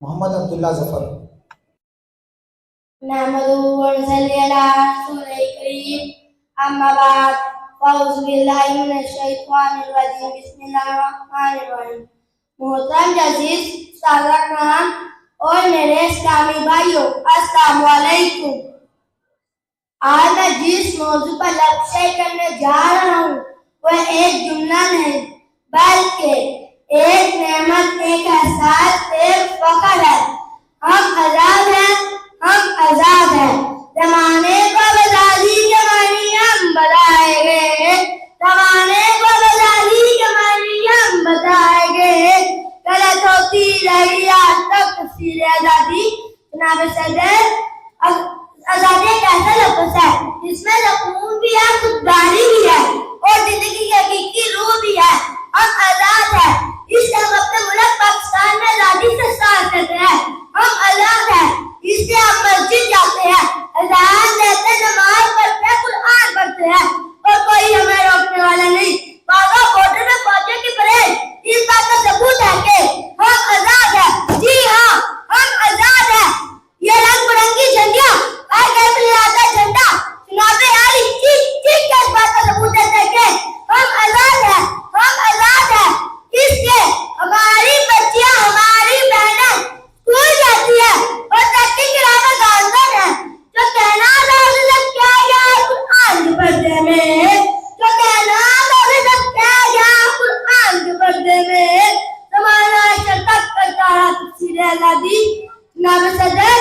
محمد عبداللہ ظفر۔ نحمده ونصلي على رسوله الكريم أما بعد أعوذ بالله من الشيطان الرجيم بسم الله الرحمن الرحيم۔ محترم جزیز سادہ کرام اور میرے اسلامی بھائیوں، السلام علیکم۔ آج میں جس موضوع پر لفظ کرنے جا رہا ہوں وہ ایک جملہ نہیں بلکہ ایک نعمت، ایک احساس، ایک فخر ہے۔ ہم آزاد ہیں، ہم آزاد ہیں۔ زمانے کو آزادی کے معنی ہم بتائیں گے، زمانے کو آزادی کے معنی ہم بتائیں گے۔ غلط ہوتی رہی آج تک تفسیر آزادی۔ جناب صدر، آزادی ایک ایسا لفظ ہے جس میں سکون بھی ہے، خودداری بھی ہے اور زندگی کی حقیقی روح بھی ہے۔ ہم آزاد ہیں، اس سے ہم اپنے ملک پاکستان میں آزادی سے ساتھ دیتے ہیں۔ ہم آزاد ہیں، اس سے ہم مسجد جاتے ہیں، اذان دیتے ہیں، نماز پڑھتے ہیں، قرآن پڑھتے ہیں اور کوئی ہمیں روکنے والا نہیں۔ باغا بارڈر میں فوجوں کی پریڈ اس بات کا ثبوت ہے کہ ہم آزاد ہیں۔ جی ہاں، ہم آزاد ہیں۔ یہ رنگ برنگی جھنڈیاں ہر گھر میں لہراتا جھنڈا جناب عالی چیخ چیخ کے اس بات کا ثبوت دیتے ہیں کہ ہم آزاد ہیں، ہم آزاد ہیں۔ اس سے ہماری بچیاں، ہماری بہنیں اسکول جاتی ہے اور ترقی کی راہ میں گامزن ہے۔ جو کہنا لازم کیا گیا قرآن کے پردے میں، جو کہنا لازم کیا گیا قرآن کے پردے میں، زمانہ شرکت کرتا رہا تفسیر آزادی۔ جناب صدر،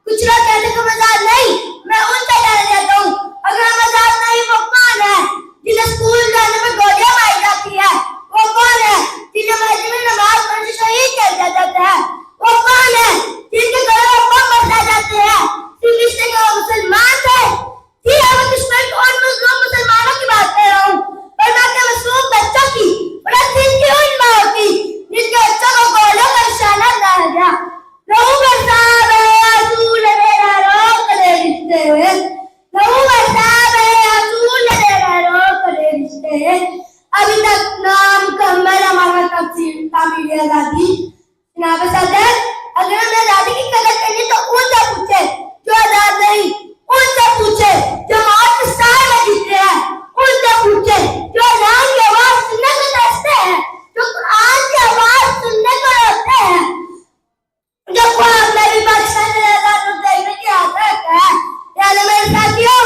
کچھ لوگ کہتے ہیں کہ آزاد نہیں، میں ان سے کہنا چاہتا ہوں اگر ہم آزاد نہیں وہ کون ہے جنہیں اسکول جانے میں گولیاں ماری جاتی ہے؟ وہ کون ہے جنہیں مسجد میں نماز پڑھنے سے شہید کر دیا جاتا ہے؟ وہ کون ہے جن کے گھروں میں بم برسائے جاتے ہیں صرف اس لیے کہ وہ مسلمان تھے؟ جی ہاں، میں کشمیر کے اور مظلوم مسلمانوں کی بات کر رہا ہوں، ورنہ کے معصوم بچوں کی، فلسطین کی ان ماؤں کی جن کے بچوں کو گولیوں کا نشانہ ڈالا گیا۔ لہو برسا رہے آنسول میرا روک لے رشتے، لہو برسا رہے آنسول میرا روک لے رشتے۔ ابھی تک نام مکمل ہمارا تعمیر آزادی۔ جناب صدر، اگر ہمیں آزادی کی قدر کرنی تو ان سے پوچھے جو آزاد نہیں، ان سے پوچھے جو موت کے سائے میں جیتے ہیں، ان سے پوچھے جو اذان کی آواز سننے کو ترستے ہیں، جو قرآن کی آواز سننے کو روتے ہیں، جو خواب میں بھی پاکستان میں آزاد کو دیکھنے کی آزاد ہے۔ یعنی میرے ساتھیوں،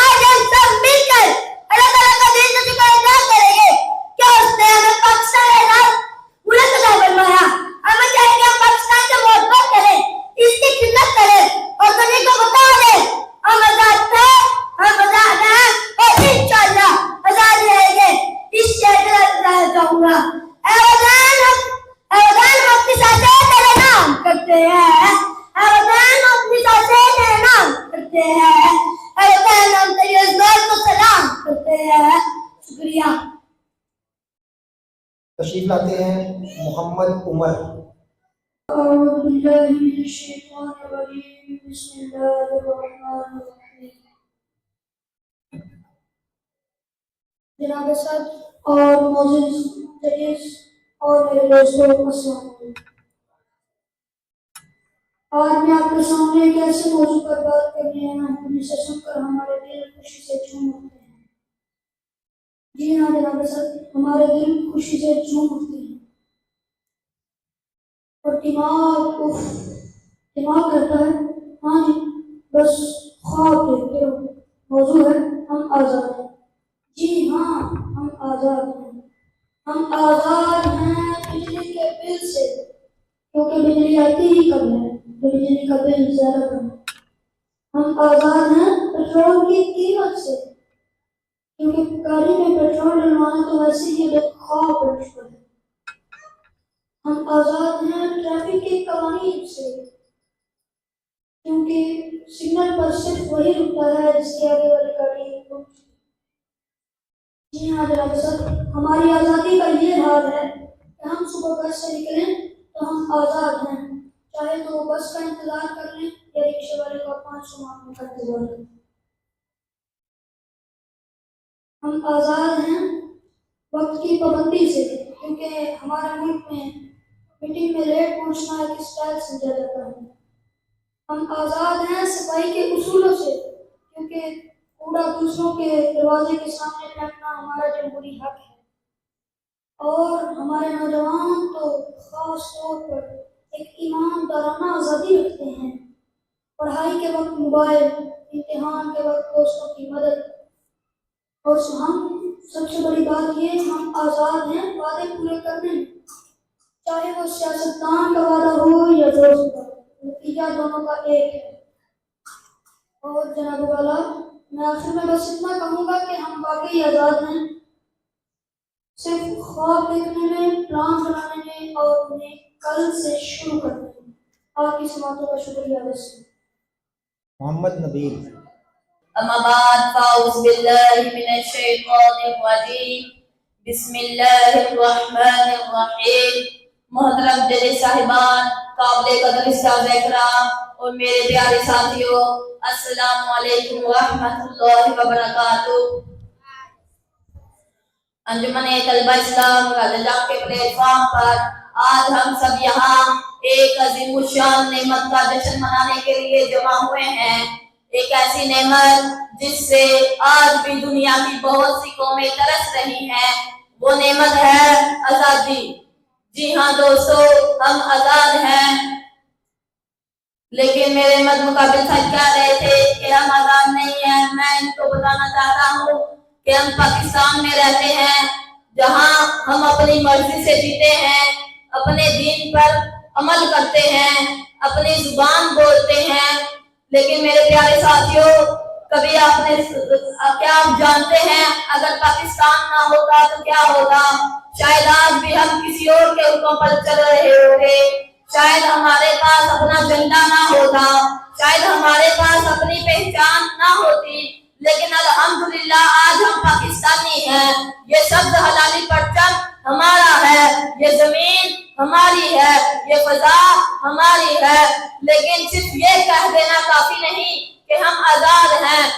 آج ہم سب مل کر اللہ تعالیٰ کا دین سے شکر ادا کریں گے کہ اس نے ہمیں پاکستان آزاد ملک عطا فرمایا۔ ہمیں چاہیے کہ ہم پاکستان سے محبت کریں، اس کی خدمت کریں اور دنیا کو بتا دیں ہم آزاد تھے، ہم آزاد ہیں اور انشاءاللہ آزاد رہیں گے۔ اس شعر کے ساتھ جاؤں گا، اے وطن ہم اپنی سانسیں تیرے نام کرتے ہیں، اے وطن ہم اپنی سانسیں تیرے نام کرتے ہیں، اے وطن ہم تیری عظمت کو سلام کرتے ہیں۔ شکریہ۔ تشریف لاتے ہیں محمد عمر۔ أعوذ بالله من الشيطان الرجيم بسم الله الرحمن الرحيم۔ جناب صدر اور معزز جلیس اور میرے دوستوں، السلام علیکم۔ آج میں آپ کے سامنے ایک ایسے موضوع پر بات کرنے آیا ہوں جسے سن کر ہمارے دل خوشی سے جھوم اٹھتے ہیں۔ جی ہاں جناب صدر، ہمارے دل خوشی سے جھوم اٹھتے ہیں اور دماغ کہتا ہے ہاں جی بس خواب دیکھتے رہو۔ موضوع ہے ہم آزاد ہیں۔ جی ہاں، ہم آزاد ہیں، ہم آزاد ہیں بجلی کے بل سے، کیونکہ بجلی آتی ہی کم ہے، بجلی کا بل زیادہ کم ہے۔ ہم آزاد ہیں پیٹرول کی قیمت سے، کیونکہ گاڑی میں پیٹرول ڈلوانا تو ویسے ہی ایک خواب بن چکا ہے۔ ہم آزاد ہیں ٹریفک کے قوانین سے، کیونکہ سگنل پر صرف وہی رکتا ہے جس کے آگے والی گاڑی رک چکی۔ جی ہاں جناب صاحب، ہماری آزادی کا یہ حال ہے کہ ہم صبح بس سے نکلیں تو ہم آزاد ہیں، چاہے تو بس کا انتظار کر لیں یا رکشے والے کو 500 مانگنے کا انتظار کریں۔ ہم آزاد ہیں وقت کی پابندی سے، کیونکہ ہمارے ملک میں میٹنگ میں لیٹ پہنچنا ایک اسٹائل سمجھا جاتا ہے۔ ہم آزاد ہیں صفائی کے اصولوں سے، کیونکہ کوڑا دوسروں کے دروازے کے سامنے پھینکنا ہمارا جمہوری حق ہے، اور ہمارے نوجوان تو خاص طور پر ایک ایماندارانہ آزادی رکھتے ہیں۔ پڑھائی کے وقت موبائل، امتحان کے وقت دوستوں کی مدد، اور ہم سب سے بڑی بات یہ ہم آزاد ہیں وعدے پورے کرنے میں، چاہے وہ سیاستدان کا وعدہ ہو یا دوست کا، نتیجہ دونوں کا ایک ہے۔ اور جناب والا، میں آخر میں بس اتنا کہوں گا کہ ہم واقعی آزاد ہیں، صرف خواب دیکھنے میں، پلان بنانے میں اور انہیں کل سے شروع کرنے میں۔ آپ کی سماعتوں کا شکریہ۔ بس محمد نبیل۔ أما بعد فأعوذ بالله من الشيطان الرجيم بسم الله الرحمن الرحیم۔ محترم جج صاحبان، قابل قدر استاد اکرام اور میرے پیارے ساتھیوں، السلام علیکم ورحمۃ اللہ وبرکاتہ۔ انجمن طلبہ اسلام رضا کے پلیٹ فارم پر آج ہم سب یہاں ایک عظیم الشان نعمت کا جشن منانے کے لیے جمع ہوئے ہیں، ایک ایسی نعمت جس سے آج بھی دنیا کی بہت سی قومیں ترس رہی ہیں، وہ نعمت ہے آزادی۔ جی ہاں دوستو، ہم آزاد ہیں، لیکن میرے مد مقابل سچ کہہ رہے تھے کہ ہم آزاد نہیں ہیں۔ میں ان کو بتانا چاہتا ہوں کہ ہم پاکستان میں رہتے ہیں، جہاں ہم اپنی مرضی سے جیتے ہیں، اپنے دین پر عمل کرتے ہیں، اپنی زبان بولتے ہیں۔ لیکن میرے پیارے ساتھیوں، کبھی کیا آپ جانتے ہیں اگر پاکستان نہ ہوگا تو کیا ہوگا؟ شاید آج بھی ہم کسی اور کے حکم پر چل رہے ہوتے، شاید ہمارے پاس اپنا جھنڈا نہ ہوتا، شاید ہمارے پاس اپنی پہچان نہ ہوتی، لیکن الحمدللہ آج ہم پاکستانی ہیں۔ یہ سبز حلالی پرچم ہمارا ہے، یہ زمین ہماری ہے، یہ فضا ہماری ہے، لیکن صرف یہ کہہ دینا کافی نہیں کہ ہم آزاد ہیں،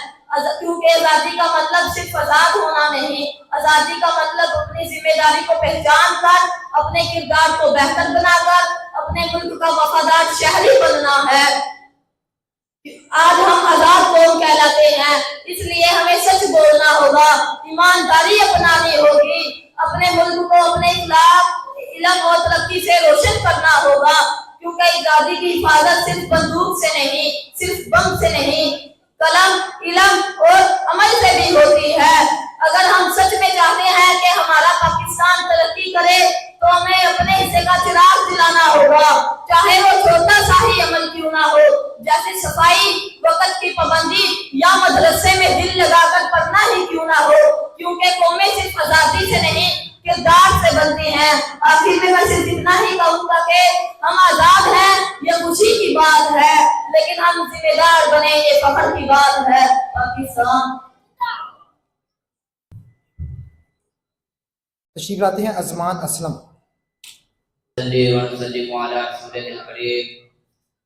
کیونکہ آزادی کا مطلب صرف آزاد ہونا نہیں، آزادی کا مطلب اپنی ذمہ داری کو پہچان کر، اپنے کردار کو بہتر بنا کر، اپنے ملک کا وفادار شہری بننا ہے۔ آج ہم آزاد قوم کہلاتے ہیں، اس لیے ہمیں سچ بولنا ہوگا، ایمانداری اپنانی ہوگی، اپنے ملک کو اپنے اخلاق، علم اور ترقی سے روشن کرنا ہوگا، کیونکہ آزادی کی حفاظت صرف بندوق سے نہیں، صرف بم سے نہیں، قلم، علم اور عمل سے بھی ہوتی ہے۔ اگر ہم سچ میں چاہتے ہیں کہ ہمارا پاکستان ترقی کرے تو ہمیں اپنے حصے کا چراغ جلانا ہوگا، چاہے وہ چھوٹا سا ہی عمل کیوں نہ ہو، جیسے صفائی، وقت کی پابندی یا مدرسے میں دل لگا کر پڑھنا ہی کیوں نہ ہو، کیونکہ قومیں صرف آزادی سے نہیں کردار سے بنتی ہیں۔ آخر میں میں صرف اتنا ہی کہوں گا کہ ہم آزاد ہیں، یہ خوشی کی بات ہے، لیکن ہم ذمہ دار بنے، یہ فخر کی بات ہے۔ پاکستان تشریف لاتے ہیں ازمان اسلم۔ صلی وسلم علی رسول الکریم،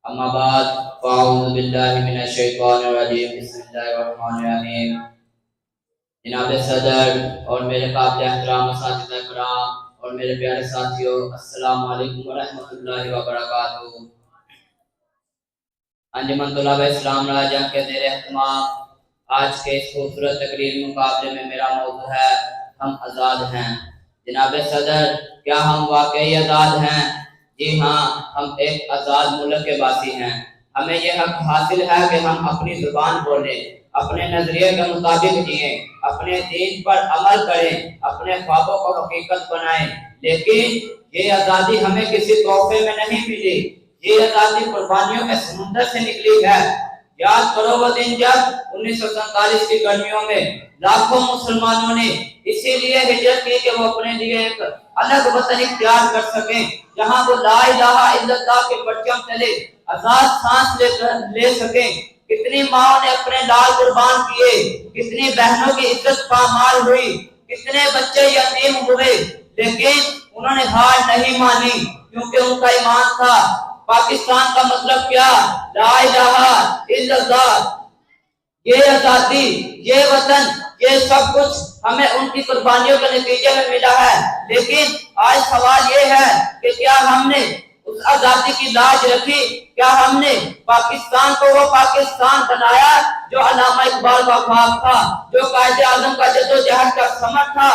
اما بعد فاعوذ باللہ من الشیطان الرجیم، بسم اللہ الرحمن الرحیم۔ جناب صدر اور میرے قابل احترام اساتذہ کرام اور میرے پیارے ساتھیوں، السلام علیکم ورحمۃ اللہ وبرکاتہ۔ انجمن طلبہ اسلام راجہ کے زیر اہتمام آج کے اس خوبصورت تقریری مقابلے میں میرا موضوع ہے ہم آزاد ہیں۔ جناب صدر، کیا ہم واقعی آزاد ہیں؟ جی ہاں، ہم ایک آزاد ملک کے واسی ہیں۔ ہمیں یہ حق حاصل ہے کہ ہم اپنی زبان بولیں، اپنے نظریے کے مطابق جئیں، اپنے دین پر عمل کریں، اپنے خوابوں کو حقیقت بنائیں، لیکن یہ آزادی ہمیں کسی تحفے میں نہیں ملی، یہ آزادی قربانیوں کے سمندر سے نکلی ہے۔ یاد کرو وہ دن جب 1947 کی گرمیوں میں لاکھوں مسلمانوں نے اسی لیے ہجرت کی کہ وہ اپنے لیے ایک الگ وطن اختیار کر سکیں، جہاں وہ لا الہ الا اللہ کے پرچم تلے آزاد سانس لے سکیں۔ کتنی ماں نے اپنے لال قربان کیے، کتنی بہنوں کی عزت پامال ہوئی، کتنے بچے یتیم ہوئے، لیکن انہوں نے ہار نہیں مانی، کیونکہ ان کا ایمان تھا۔ پاکستان کا مطلب کیا؟ لا الہ الا اللہ۔ یہ آزادی، یہ وطن، یہ سب کچھ ہمیں ان کی قربانیوں کے نتیجے میں ملا ہے، لیکن آج سوال یہ ہے کہ کیا ہم نے اس آزادی کی لاج رکھی؟ کیا ہم نے پاکستان کو وہ پاکستان بنایا جو علامہ اقبال کا خواب تھا، جو قائد اعظم کا جدوجہد کا ثمر تھا؟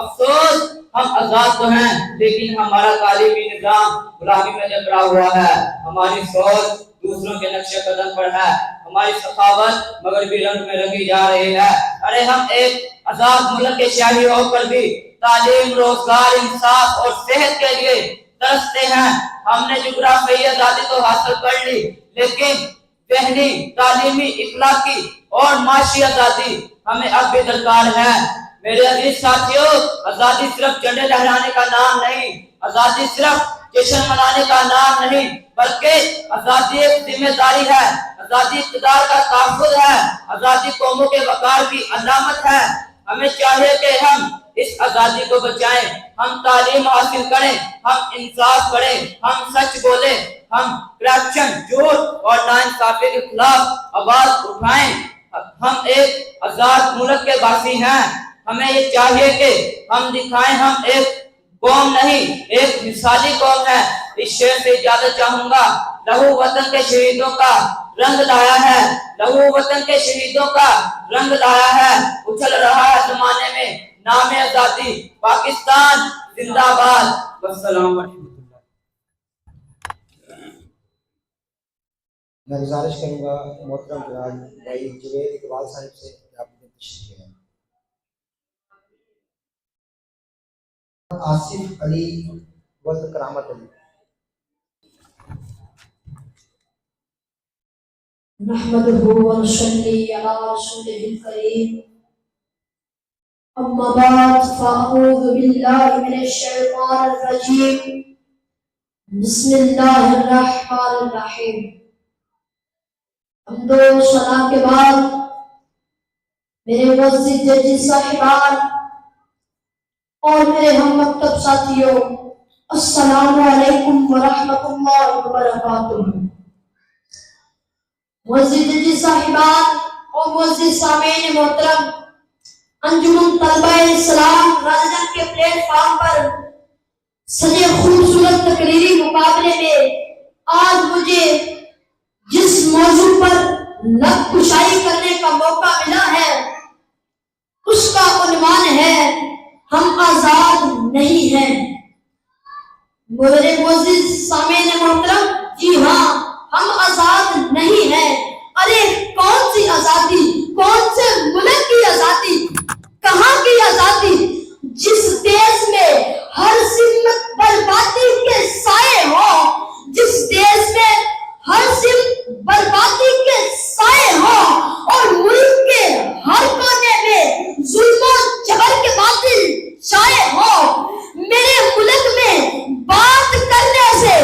افسوس، ہم آزاد تو ہیں لیکن ہمارا تعلیمی نظام غلامی میں جبرا ہوا ہے، ہماری سوچ دوسروں کے نقش قدم پر ہے، ہماری ثقافت مغربی رنگ میں رنگی جا رہی ہے۔ ارے ہم ایک آزاد ملک کے شہری ہو کر بھی تعلیم، روزگار، انصاف اور صحت کے لیے ترستے ہیں۔ ہم نے جغرافیائی آزادی تو حاصل کر لی، لیکن ذہنی، تعلیمی، اخلاقی اور معاشی آزادی ہمیں اب بھی درکار ہے۔ میرے عزیز ساتھیوں، آزادی صرف جھنڈے لہرانے کا نام نہیں، آزادی صرف جشن منانے کا نام نہیں، بلکہ آزادی ایک ذمہ داری ہے، آزادی اقتدار کا تحفظ ہے، آزادی قوموں کے وقار کی علامت ہے۔ ہمیں چاہیے کہ ہم اس آزادی کو بچائیں، ہم تعلیم حاصل کریں، ہم انصاف کریں، ہم سچ بولیں، ہم کرپشن، جھوٹ اور ناانصافی کے خلاف آواز اٹھائیں۔ ہم ایک آزاد ملک کے باسی ہیں، ہمیں یہ چاہیے کہ ہم دکھائیں ہم ایک قوم نہیں، ایک مثالی قوم ہے۔ اس شعر سے اجازت چاہوں گا۔ لہو وطن کے شہیدوں کا رنگ لایا ہے، لہو وطن کے شہیدوں کا رنگ لایا ہے، اچھل رہا ہے زمانے میں نام آزادی، پاکستان زندہ باد۔ والسلام علیکم۔ میں گزارش کروں گا محترم جناب بھائی جوید اقبال صاحب سے کہ آپ نے تشریف لیں۔ آصف علی ولد کرامت علی۔ نحمده ونصلي على رسوله الكريم أما بعد فأعوذ بالله من الشيطان الرجيم بسم الله الرحمن الرحيم۔ حمد و ثنا کے بعد میرے معزز ججی صاحبان اور میرے ہم مکتب ساتھیوں، السلام علیکم ورحمۃ اللہ وبرکاتہ۔ معزز ججی صاحبان اور معزز سامعین محترم، انجمن طلبہ اسلام راجن کے پلیٹ فارم پر سجے خوبصورت تقریری مقابلے میں آج مجھے جس موضوع پر لب کشائی کرنے کا موقع ملا ہے اس کا عنوان ہے ہم آزاد نہیں ہیں۔ میرے معزز سامعین محترم، جی ہاں، ہم آزاد نہیں ہیں۔ ارے کون سی آزادی؟ کون سے ملک کی آزادی؟ کہاں کی آزادی؟ جس دیش میں ہر سمت بربادی کے سائے ہوں، جس دیش میں ہر سمت بربادی کے سائے ہوں اور ملک کے ہر کونے میں ظلم و جبر کے باطل چھائے ہوں۔ میرے ملک میں بات کرنے سے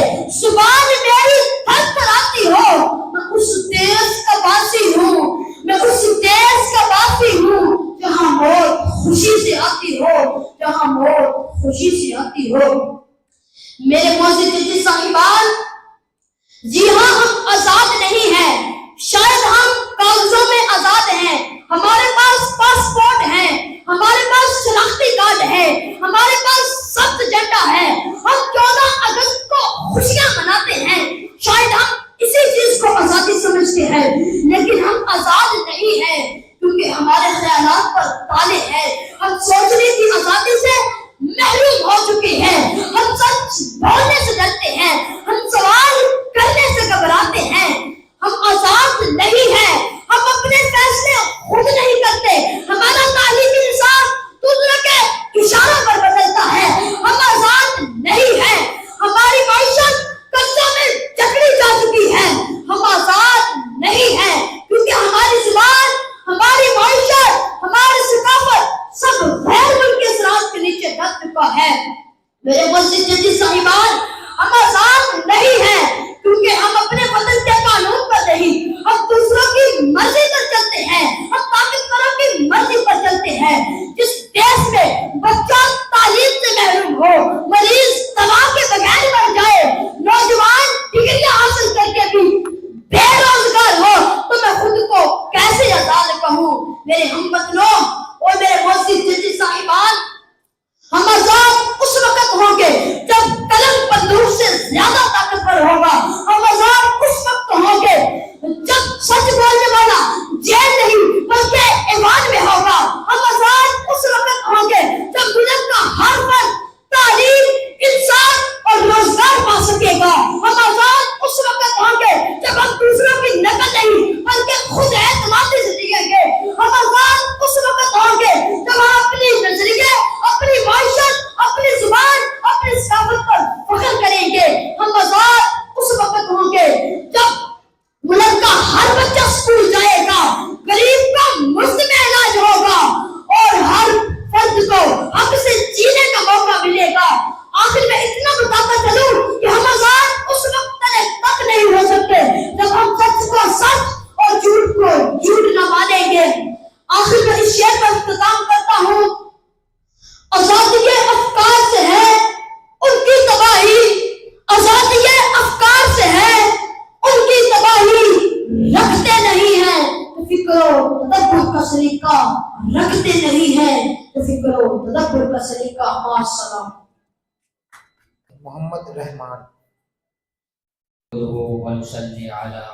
زبان میری تھر تھر آتی ہو۔ میں اس دیش کا باسی ہوں، میں اس دیش کا باسی ہوں جہاں موت خوشی سے آتی ہو، جہاں موت خوشی سے آتی ہو۔ میرے معزز ججی صاحبان، جی ہاں، ہم آزاد نہیں ہیں۔ شاید ہم کاغذوں میں آزاد ہیں، ہمارے پاس پاسپورٹ ہے، ہمارے پاس شناختی کارڈ ہے، ہمارے پاس سبز جھنڈا ہے، ہم 14 اگست کو خوشیاں مناتے ہیں، شاید ہم اسی چیز کو آزادی سمجھتے ہیں، لیکن ہم آزاد نہیں ہیں کیونکہ ہمارے خیالات پر تالے ہیں۔ ہم سوچنے کی آزادی سے محروم ہو چکے ہیں، ہم سچ بولنے سے ڈرتے ہیں، ہم سوال کرنے سے نہیں بلکہ خود اعتمادی سے جیئیں گے. ہم آزاد اس وقت ہوں گے جب ہم اپنی نظریے، اپنی معیشت، اپنی زبان، اپنی ثقافت پر فخر کریں گے. ہم آزاد اس وقت ہوں گے جب ملک کا ہر بچہ اسکول جائے گا، غریب کا مفت میں علاج ہوگا اور ہر فرد کو حق سے جینے کا موقع ملے گا. آخر میں اتنا بتاتا چلوں کہ ہم آزاد اس وقت تک نہیں ہو سکتے جب ہم سچ کو سچ اور جھوٹ کو جھوٹ نہ مانیں گے. آخر میں اس شعر پر اختتام کرتا ہوں. آزادی افکار سے ہے ان کی تباہی، آزادی افکار سے ہے ان کی تباہی. رکھتے نہیں ہیں تو فکر و تدبر کا سلیقہ، رکھتے نہیں ہیں تو فکر و تدبر کا سلیقہ. مع السلام. محمد رحمان. ونصلي على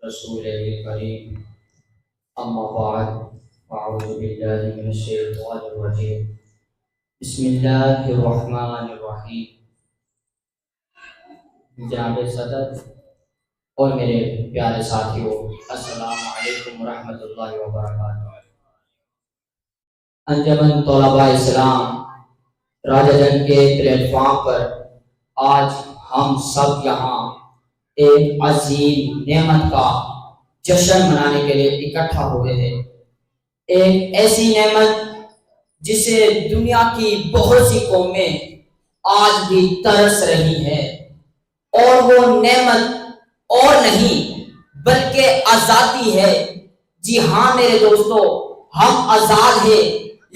رسوله الكريم. أما بعد أعوذ بالله من الشيطان الرجيم. بسم الله الرحمن الرحيم. جناب صدر اور میرے پیارے ساتھیوں، السلام علیکم ورحمۃ اللہ وبرکاتہ. انجمن طلباء اسلام راجہ جنگ کے پلیٹ فارم پر آج ہم سب یہاں ایک عظیم نعمت کا جشن منانے کے لیے اکٹھا ہوئے ہیں. ایک ایسی نعمت جسے دنیا کی بہت سی قومیں آج بھی ترس رہی ہیں، اور وہ نعمت اور نہیں بلکہ آزادی ہے. جی ہاں میرے دوستو، ہم آزاد ہیں،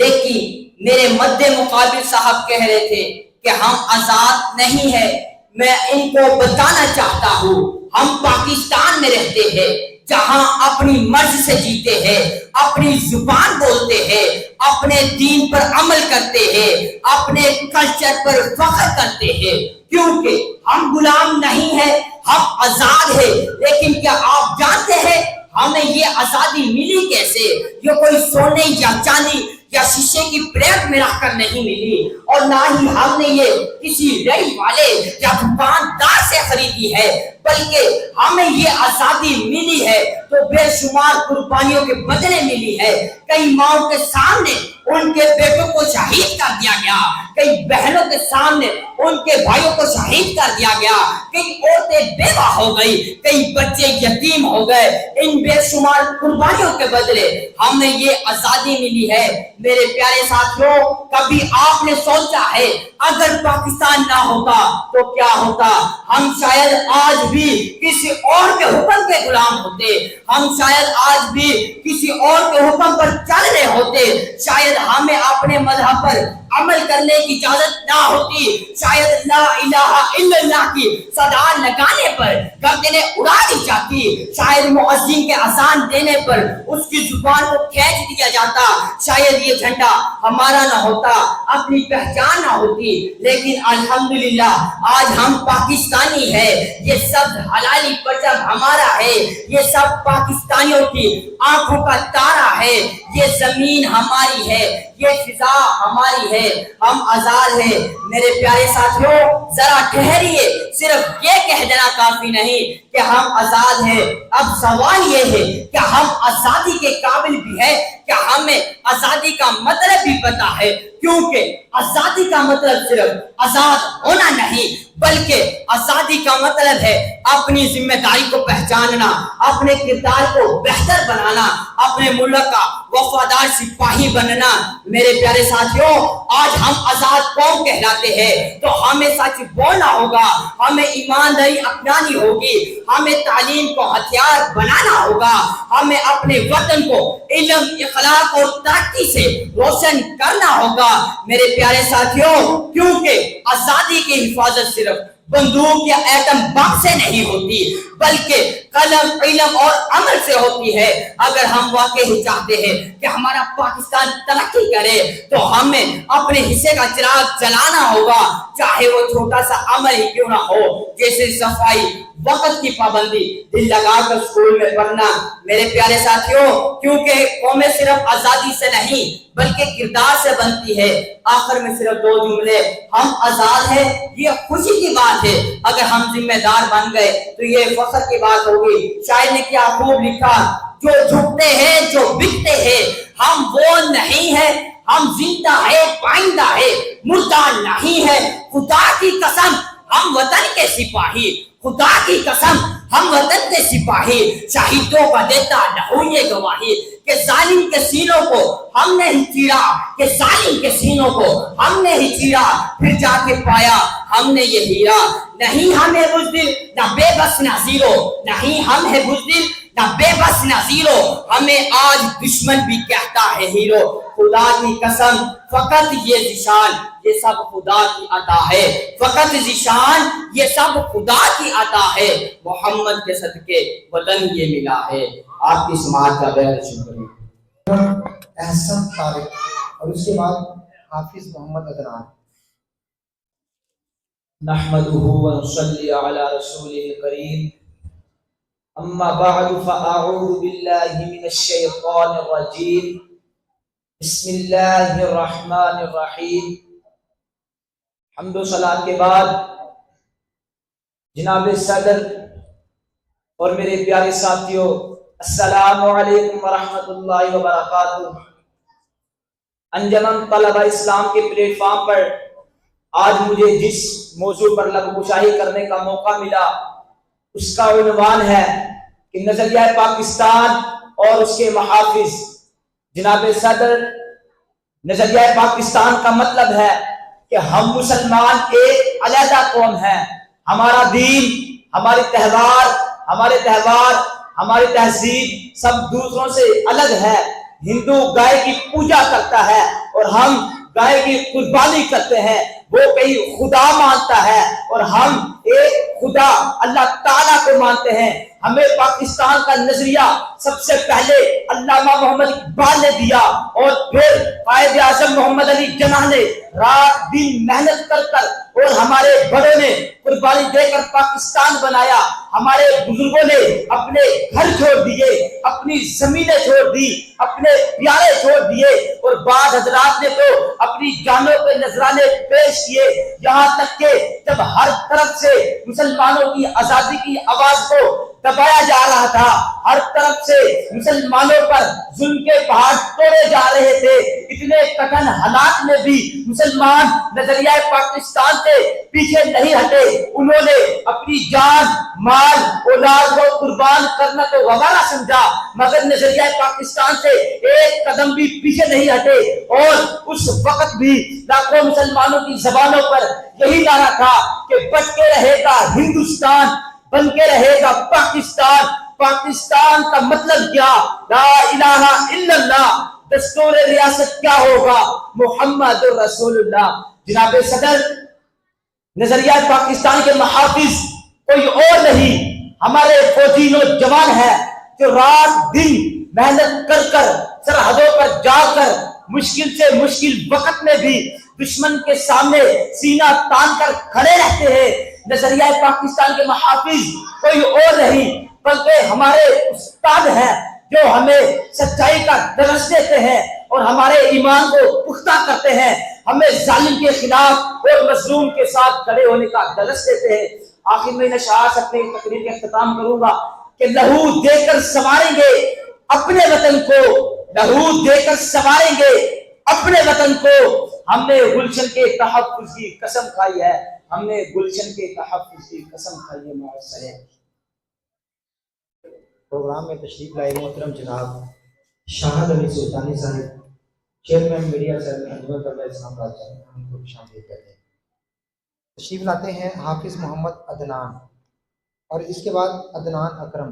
لیکن میرے مد مقابل صاحب کہہ رہے تھے کہ ہم آزاد نہیں ہیں. میں ان کو بتانا چاہتا ہوں، ہم پاکستان میں رہتے ہیں جہاں اپنی مرض سے جیتے ہیں، اپنی زبان بولتے ہیں، اپنے دین پر عمل کرتے ہیں، اپنے کلچر پر فخر کرتے ہیں، کیونکہ ہم غلام نہیں ہیں، ہم آزاد ہیں. لیکن کیا آپ جانتے ہیں ہمیں یہ آزادی ملی کیسے؟ یہ کوئی سونے یا چاندی یا شیشے کی پلیٹ میں رکھ کر نہیں ملی، اور نہ ہی ہم نے یہ کسی ریڑھی والے یا دکاندار سے خریدی ہے، بلکہ ہمیں یہ آزادی ملی ہے تو بے شمار قربانیوں کے بدلے ملی ہے. کئی ماؤں کے سامنے ان کے بیٹوں کو شہید کر دیا گیا، کئی بہنوں کے سامنے ان کے بھائیوں کو شہید کر دیا گیا، کئی عورتیں بیوہ ہو گئی، کئی بچے یتیم ہو گئے. ان بے شمار قربانیوں کے بدلے ہمیں یہ آزادی ملی ہے. میرے پیارے ساتھیوں، کبھی آپ نے سوچا ہے اگر پاکستان نہ ہوتا تو کیا ہوتا؟ ہم شاید آج بھی کسی اور کے حکم کے غلام ہوتے، ہم شاید آج بھی کسی اور کے حکم پر چل رہے ہوتے، شاید ہمیں اپنے مذہب پر عمل کرنے کی اجازت نہ ہوتی، شاید لا الہ الا اللہ کی صدا لگانے پر گردنیں اڑا دی جاتی، شاید مؤذن کے اذان دینے پر اس کی زبان کو کھینچ دیا جاتا، شاید یہ جھنڈا ہمارا نہ ہوتا، اپنی پہچان نہ ہوتی. لیکن الحمدللہ آج ہم پاکستانی ہیں، یہ سب حلالی پرچم ہمارا ہے، یہ سب پاکستانیوں کی آنکھوں کا تارا ہے، یہ زمین ہماری ہے، یہ فضا ہماری ہے، ہم آزاد ہیں. میرے پیارے ساتھیوں، ذرا ٹھہریے، صرف یہ کہہ دینا کافی نہیں کہ ہم آزاد ہیں. اب سوال یہ ہے کہ ہم آزادی کے قابل بھی ہیں، کہ ہمیں آزادی کا مطلب بھی پتا ہے، کیونکہ آزادی کا مطلب صرف آزاد ہونا نہیں بلکہ آزادی کا مطلب ہے اپنی ذمہ داری کو پہچاننا، اپنے کردار کو بہتر بنانا، اپنے ملک کا وفادار سپاہی بننا. میرے پیارے ساتھیوں، آج ہم آزاد قوم کہلاتے ہیں تو ہمیں سچ بولنا ہوگا، ہمیں ایمانداری اپنانی ہوگی، ہمیں تعلیم کو ہتھیار بنانا ہوگا، ہمیں اپنے وطن کو علم، اخلاق اور ترقی سے روشن کرنا ہوگا. میرے پیارے ساتھیوں، کیونکہ آزادی کی حفاظت صرف بندوق یا ایٹم بم سے نہیں ہوتی بلکہ قلم، علم اور عمل سے ہوتی ہے. اگر ہم واقعی چاہتے ہیں کہ ہمارا پاکستان ترقی کرے تو ہمیں اپنے حصے کا چراغ جلانا ہوگا، چاہے وہ چھوٹا سا عمل ہی کیوں نہ ہو، جیسے صفائی، وقت کی پابندی، دل لگا کر اسکول میں پڑھنا. میرے پیارے ساتھیوں، کیونکہ قومیں صرف آزادی سے نہیں بلکہ کردار سے بنتی ہے. آخر میں صرف دو جملے، ہم آزاد ہیں، یہ خوشی کی بات بات ہے، اگر ہم ذمہ دار بن گئے تو یہ فخر کی بات ہوگی۔ شاعر نے کیا خوب لکھا، جو جھکتے ہیں جو بکتے ہیں ہم وہ نہیں ہے، ہم زندہ ہے پائندہ ہے مردہ نہیں ہے، خدا کی قسم ہم وطن کے سپاہی، خدا کی قسم ہم وطن کے سپاہی، شہیدوں کا دیتا لہو یہ گواہی کہ ظالم کے سینوں کو ہم نے ہی چیرا، کہ ظالم کے سینوں کو ہم نے ہی چیرا، پھر جا کے پایا ہم نے یہ ہیرا۔ نہیں ہم ہے بزدل نہ بے بس نہ زیرو، نہیں ہم ہے بزدل نہ بے بس نہ زیرو، ہمیں آج دشمن بھی کہتا ہے ہیرو۔ خدا کی قسم فقط یہ ذیشان یہ سب خدا کی عطا ہے، فقط ذیشان یہ سب خدا کی عطا ہے، محمد کے صدقے وطن یہ ملا ہے۔ آپ کی سماعت کا بہت شکریہ۔ احسن طارق اور اس کے بعد حافظ محمد عدنان۔ نحمده ونصلي على رسوله الكريم، اما بعد فاعوذ بالله من الشيطان الرجيم، بسم اللہ الرحمن الرحیم۔ حمد و صلاۃ کے بعد جناب صدر اور میرے پیارے ساتھیوں، السلام علیکم ورحمۃ اللہ وبرکاتہ۔ انجمن طلبہ اسلام کے پلیٹ فارم پر آج مجھے جس موضوع پر لب گشائی کرنے کا موقع ملا اس کا عنوان ہے کہ نظریہ پاکستان اور اس کے محافظ۔ جناب صدر، نظریہ پاکستان کا مطلب ہے کہ ہم مسلمان ایک علیحدہ قوم ہیں، ہمارا دین، ہماری تہوار، ہماری تہذیب سب دوسروں سے الگ ہے۔ ہندو گائے کی پوجا کرتا ہے اور ہم گائے کی قربانی کرتے ہیں، وہ کئی خدا مانتا ہے اور ہم ایک خدا اللہ تعالیٰ کو مانتے ہیں۔ ہمیں پاکستان کا نظریہ سب سے پہلے علامہ محمد اقبال نے دیا اور پھر قائد اعظم محمد علی جناح نے رات دن محنت کر اور ہمارے بڑوں نے قربانی دے کر پاکستان بنایا۔ ہمارے بزرگوں نے اپنے گھر چھوڑ دیے، اپنی زمینیں چھوڑ دی، اپنے پیارے چھوڑ دیے اور بعض حضرات نے تو اپنی جانوں کے نذرانے پیش کیے، یہاں تک کہ جب ہر طرف سے مسلمانوں کی آزادی کی آواز کو دبایا جا رہا تھا، ہر طرف سے مسلمانوں پر ظلم کے پہاڑ توڑے جا رہے تھے، اتنے کٹھن حالات میں بھی مسلمان نظریہ پاکستان سے پیچھے نہیں ہٹے۔ انہوں نے اپنی جان، مال، اولاد کو قربان کرنا تو گوارا سمجھا، مگر نظریہ پاکستان سے ایک قدم بھی پیچھے نہیں ہٹے۔ اور اس وقت بھی لاکھوں مسلمانوں کی زبانوں پر یہی نعرہ تھا کہ بچ کے رہے گا ہندوستان، بن کے رہے گا پاکستان۔ پاکستان کا مطلب کیا؟ لا الہ الا اللہ، دستور ریاست کیا ہوگا؟ محمد رسول اللہ۔ جناب صدر، نظریہ پاکستان کے محافظ کوئی اور نہیں، ہمارے فوجی نوجوان ہیں جو رات دن محنت کر سرحدوں پر جا کر مشکل سے مشکل وقت میں بھی دشمن کے سامنے سینہ تان کر کھڑے رہتے ہیں۔ نظریہ پاکستان کے محافظ کوئی اور نہیں بلکہ ہمارے استاد ہیں جو ہمیں سچائی کا درس دیتے ہیں اور ہمارے ایمان کو پختہ کرتے ہیں، ہمیں ظالم کے خلاف اور مظلوم کے ساتھ کھڑے ہونے کا درس دیتے ہیں۔ آخر میں اشعار سے اپنی تقریر کا اختتام کروں گا کہ لہو دے کر سنواریں گے اپنے وطن کو، لہو دے کر سنواریں گے اپنے وطن کو۔ ہم نے گلشن کے تحفظ کی قسم کھائی ہے، ہم نے گلشن کے تحفظ کی قسم کھائی ہے۔ معاصر پروگرام میں تشریف لائے محترم جناب شاہد علی سلطانی صاحب، چیئرمین میڈیا سیل انجمن طلبہ اسلام راجہ، ہم کو شامل کرتے ہیں۔ تشریف لاتے ہیں حافظ محمد عدنان اور اس کے بعد عدنان اکرم۔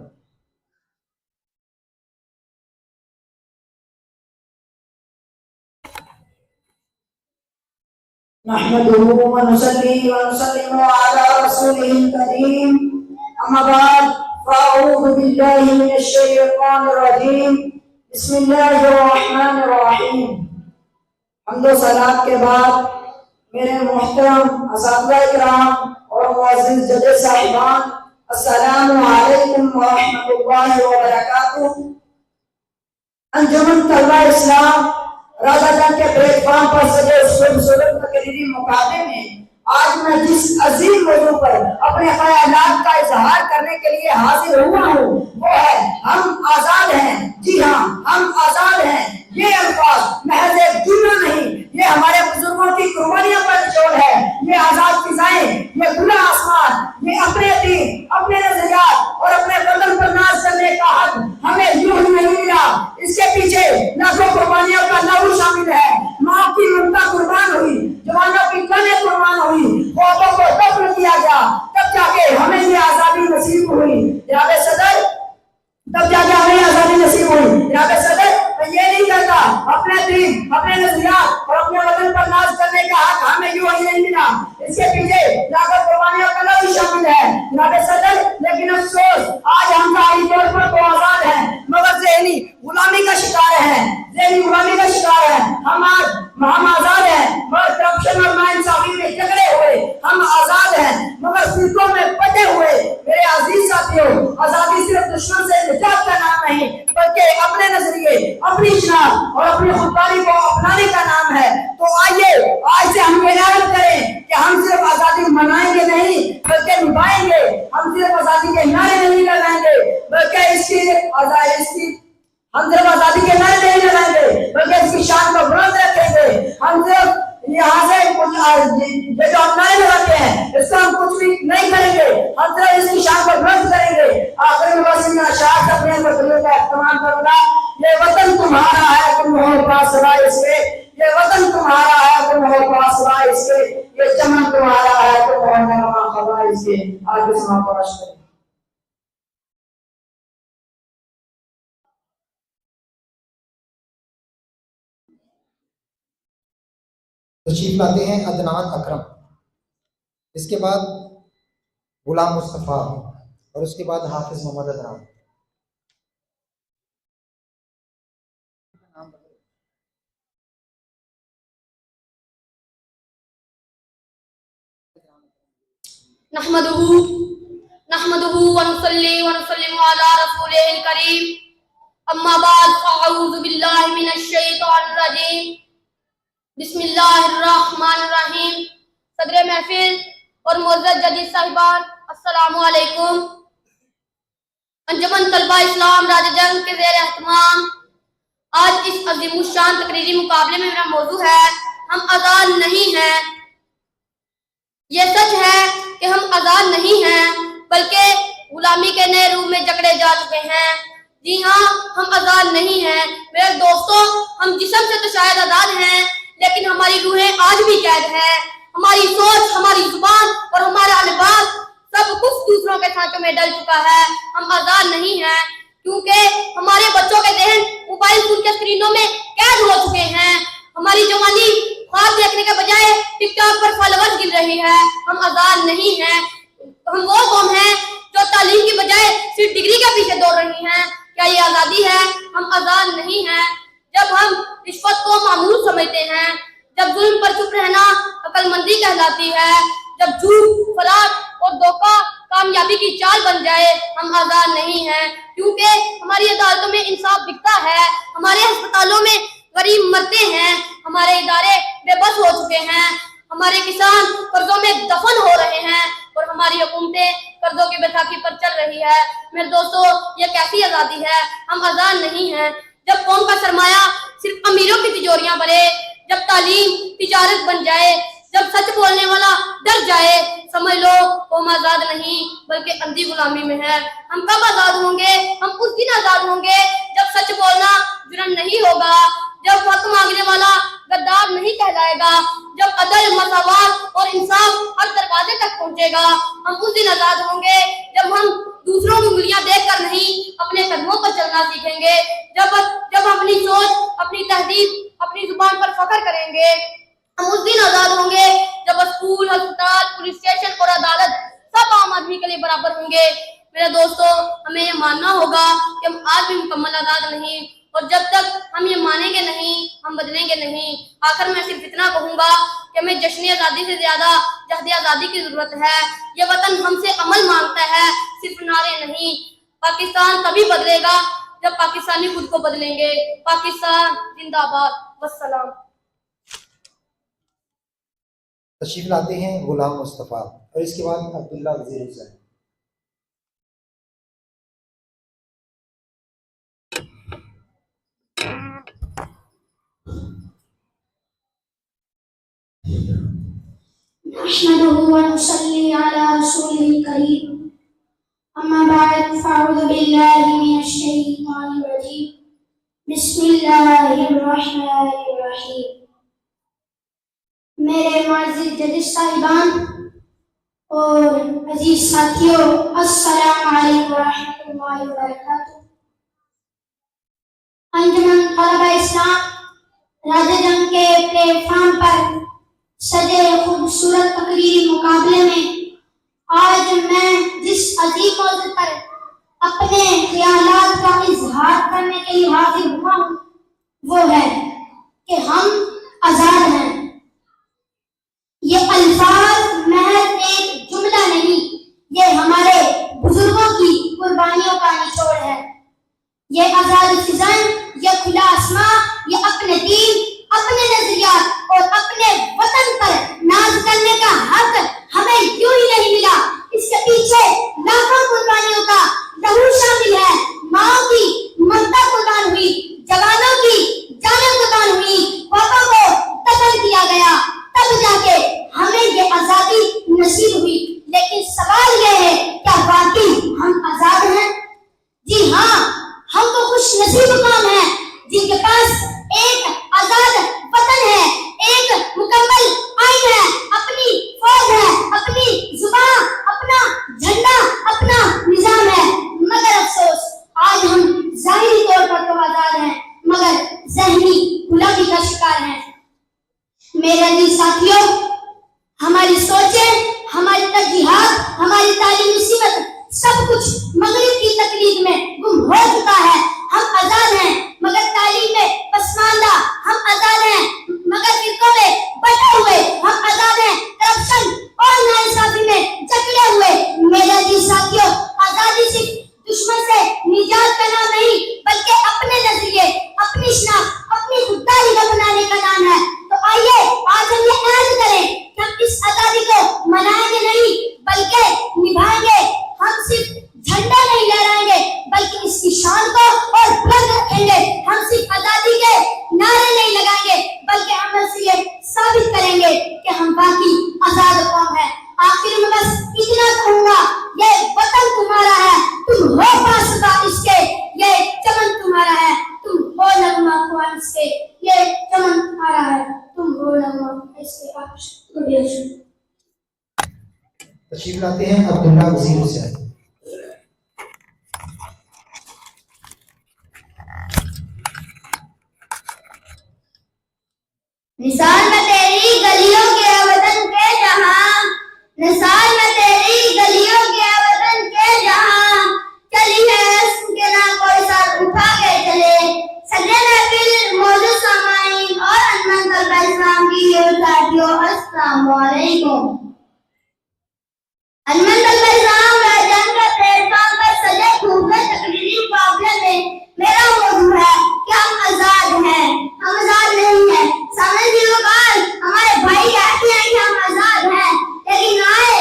نحمده ونصلي ونسلم على رسوله الكريم، اما بعد فاعوذ بالله من الشيطان الرجيم، بسم الله الرحمن الرحیم۔ حمد و صلات کے بعد میرے محترم اساتذہ کرام اور معزز جج صاحبان، السلام علیکم ورحمۃ اللہ وبرکاتہ۔ انجمن طلبہ اسلام راجہ جان کے پلیٹ فارم پر سجے اس خوبصورت تقریری مقابلے میں آج میں جس عظیم موضوع پر اپنے خیالات کا اظہار کرنے کے لیے حاضر ہوا ہوں وہ ہے ہم آزاد ہیں. جی ہاں، ہم آزاد ہیں. یہ الفاظ محض ایک جملہ نہیں، یہ ہمارے بزرگوں کی قربانیوں پر نچوڑ ہے. یہ آزاد فضائیں، یہ کھلا آسمان، یہ اپنے دین، اپنے نظریات اور اپنے وطن پر ناز کرنے کا حق ہمیں یوں ہی نہیں ملا. اس کے پیچھے لاکھوں قربانیوں کا لہو شامل ہے. ماں کی ممتا قربان ہوئی، جوانوں کی جانیں قربان ہوئی، خوابوں کو دفن کیا گیا، تب جا کے ہمیں یہ آزادی نصیب ہوئی. جناب صدر، تب جا کے ہمیں آزادی نصیب ہوئی. جناب صدر، میں یہ نہیں کہتا اپنے دین، اپنے نظریات اور اپنے وطن پر ناز کرنے کا حق ہمیں یوں ہی نہیں ملا. اس کے پیچھے لاکھوں قربانیوں کا لہو شامل ہے. جناب صدر، لیکن افسوس آج ہم ظاہری طور پر تو آزاد ہیں مگر ذہنی غلامی کا شکار ہیں. ذہنی غلامی کا شکار ہیں. ہم آزاد ہیں مگر کرپشن اور ناانصافی میں جکڑے ہوئے. ہم آزاد ہیں مگر فرقوں میں بٹے ہوئے. میرے عزیز ساتھیوں، آزادی صرف دشمن سے نجات کا نام نہیں بلکہ اپنے نظریے، اپنی شناخت اور اپنی خودداری کو اپنانے کا نام ہے. تو آئیے آج سے ہم اعلان کریں کہ ہم صرف آزادی منائیں گے نہیں بلکہ نبھائیں گے. ہم صرف آزادی کے نعرے نہیں لگائیں گے بلکہ ہم صرف آزادی کے نعرے نہیں لگائیں گے بلکہ اس کی شان کو بلند رکھیں گے. ہم صرف یہاں سے یہ جو ہم نعرے لگاتے ہیں اس کو ہم کچھ بھی نہیں کریں گے. ہم صرف اس کی شان کو بلند کریں گے. آخر میں بس میں اشعار اپنے مطلب کا اہتمام کروں گا. یہ وطن تمہارا ہے تم ہو پاس سوائے اس کے. یہ وطن تمہارا ہے تم ہو پاس سوائے اس کے. یہ چمن تمہارا ہے تم ہو نغمہ خبائے اس کے. آگے سما پاش کریں. تشریف لاتے ہیں عدنان اکرم، اس کے بعد غلام مصطفیٰ اور اس کے بعد حافظ محمد عدنان. نحمده ونصلي ونسلم على رسوله الكريم. اما بعد فاعوذ بالله من الشیطان الرجیم. بسم اللہ الرحمن الرحیم. صدر محفل اور معزز جدید صاحبان، السلام علیکم. انجمن طلبہ اسلام راجہ جنگ کے زیر اہتمام آج اس عظیم الشان تقریری مقابلے میں میرا موضوع ہے ہم آزاد نہیں ہیں. یہ سچ ہے کہ ہم آزاد نہیں ہیں بلکہ غلامی کے نئے روپ میں جکڑے جا چکے ہیں. جی ہاں، ہم آزاد نہیں ہیں میرے دوستوں. ہم جسم سے تو شاید آزاد ہیں لیکن ہماری روحیں آج بھی قید ہیں. ہماری سوچ، ہماری زبان اور ہمارا لباس سب کچھ دوسروں کے سانچوں میں ڈل چکا ہے. ہم آزاد نہیں ہیں کیونکہ ہمارے بچوں کے ذہن موبائل فون کے اسکرینوں میں قید ہو چکے ہیں. ہماری جوانی خواب دیکھنے کے بجائے ٹک ٹاک پر فالوورز گر رہی ہے. ہم آزاد نہیں ہیں. ہم وہ قوم ہیں جو تعلیم کی بجائے صرف ڈگری کے پیچھے دوڑ رہی ہیں. کیا یہ آزادی ہے؟ ہم آزاد نہیں ہیں. جب ہم رشوت کو معمول سمجھتے ہیں، جب ظلم پر چپ رہنا عقل مندی کہلاتی ہے، جب جھوٹ، فراڈ اور دھوکہ کامیابی کی چال بن جائے، ہم آزاد نہیں ہیں. کیونکہ ہماری عدالتوں میں انصاف بکتا ہے، ہمارے ہسپتالوں میں غریب مرتے ہیں، ہمارے ادارے بے بس ہو چکے ہیں، ہمارے کسان قرضوں میں دفن ہو رہے ہیں اور ہماری حکومتیں قرضوں کی بیساکھی پر چل رہی ہے. میرے دوستو، یہ کیسی آزادی ہے؟ ہم آزاد نہیں ہیں. جب قوم کا سرمایہ صرف امیروں کی تجوریاں بھرے، جب تعلیم تجارت بن جائے، جب سچ بولنے والا ڈر جائے، سمجھ لو قوم آزاد نہیں بلکہ اندھی غلامی میں ہے. ہم کب آزاد ہوں گے؟ ہم اس دن آزاد ہوں گے جب سچ بولنا جرم نہیں ہوگا، جب حق مانگنے والا غدار نہیں کہلائے گا، جب عدل، مساوات اور انصاف ہر دروازے تک پہنچے گا. ہم اس دن آزاد ہوں گے جب ہم دوسروں کی انگلیاں دیکھ کر نہیں اپنے قدموں پر چلنا سیکھیں گے، جب اپنی سوچ، اپنی تہذیب، اپنی زبان پر فخر کریں گے. ہم اس دن آزاد ہوں گے جب اسکول، ہسپتال، پولیس اسٹیشن اور عدالت سب عام آدمی کے لیے برابر ہوں گے. میرے دوستو، ہمیں یہ ماننا ہوگا کہ ہم آج بھی مکمل آزاد نہیں، اور جب تک ہم یہ مانیں گے نہیں، ہم بدلیں گے نہیں. آخر میں صرف اتنا کہوں گا کہ ہمیں جشن آزادی سے زیادہ جہد آزادی کی ضرورت ہے. یہ وطن ہم سے عمل مانگتا ہے، صرف نعرے نہیں. پاکستان تبھی بدلے گا جب پاکستانی خود کو بدلیں گے. پاکستان زندہ باد. والسلام. تشریف لاتے ہیں غلام مصطفیٰ اور اس کے بعد عبداللہ وزیر حسین. نحمده ونصلي على رسوله الكريم أما بعد فأعوذ بالله من الشيطان الرجيم بسم الله الرحمن الرحيم. میرے معزز ججز صاحبان اور عزیز ساتھیوں، السلام علیکم ورحمۃ اللہ وبرکاتہ. انجمن طلبہ اسلام راجہ جنگ کے پلیٹ فارم پر سجے خوبصورت تقریری مقابلے میں آج میں جس عظیم موضوع پر اپنے خیالات کا اظہار کرنے کے لیے حاضر ہوا ہوں وہ ہے کہ ہم آزاد ہیں. یہ الفاظ محض ایک جملہ نہیں، یہ ہمارے بزرگوں کی قربانیوں کا نچوڑ ہے. یہ آزاد فضائیں، یہ کھلا آسمان، یہ اپنے دین، اپنے نظریات اور اپنے وطن پر ناز کرنے کا حق ہمیں یوں ہی نہیں ملا. اس کے پیچھے لاکھوں قربانیوں کا لہو شامل ہے. ماں کی ممتا قربان ہوئی، جوانوں کی جانیں قربان ہوئی، پاپا کو قتل کیا گیا، تب جا کے ہمیں یہ آزادی نصیب ہوئی. لیکن سوال یہ ہے کیا واقعی ہم آزاد ہیں؟ جی ہاں، ہم تو خوش نصیب قوم ہیں جن کے پاس ایک آزاد وطن ہے، ایک مکمل آئین ہے، اپنی فوج ہے، اپنی زبان، اپنا جھنڈا، اپنا نظام ہے. مگر افسوس آج ہم ظاہری طور پر تو آزاد ہیں مگر ذہنی غلامی کا شکار ہیں. میرے عزیز ساتھیوں، ہماری سوچیں، ہماری ترجیحات، ہماری تعلیمی سمت سب کچھ مغرب کی تقلید میں گم ہو چکا ہے. ہم آزاد ہیں مگر تعلیم میں پسماندہ، ہم آزاد ہیں مگر فرقوں میں بٹے ہوئے، ہم آزاد ہیں کرپشن اور ناانصافی میں جکڑے ہوئے. میرے عزیز ساتھیوں، آزادی صرف دشمن سے نجات کا نام نہیں بلکہ اپنے نظریے، اپنی شناخت، اپنی خودداری کو بنانے کا نام ہے. تو آئیے آج ہم یہ عہد کریں کہ ہم اس آزادی کو منائیں گے نہیں بلکہ نبھائیں گے. ہم صرف جھنڈا نہیں لہرائیں گے بلکہ اس کی شان کو اور بلند رکھیں گے. ہم صرف آزادی کے نعرے نہیں لگائیں گے بلکہ عمل سے یہ ثابت کریں گے کہ ہم باقی آزاد قوم ہیں. آخر میں بس اتنا کہوں گا، یہ وطن تمہارا ہے، تم ہو پاسباں اس کے، یہ چمن تمہارا ہے، تم ہو نغمہ خواہ اس کے، یہ چمن تمہارا ہے، تم ہو نغمہ اس کے. آپ شکریہ. تشریف لاتے ہیں عبداللہ وزیر حسین. نثار میں تیری گلیوں کے وطن کے جہاں، نثار میں تیری گلیوں کے وطن کے جہاں، چلی ہے اسم کے نام کوئی ساتھ اٹھا کے چلے. سجے محفل موجود سامعین اور انجمن طلبہ اسلام کی ساتھیوں، السلام علیکم. انجمن طلبہ اسلام راجان کا پلیٹ فارم پر سجے خوبصورت تقریری مقابلے میں میرا موضوع ہے کہ ہم آزاد ہیں. ہم آزاد نہیں ہیں. سامنے ہمارے بھائی کہتے ہیں کہ ہم آزاد ہیں لیکن آئے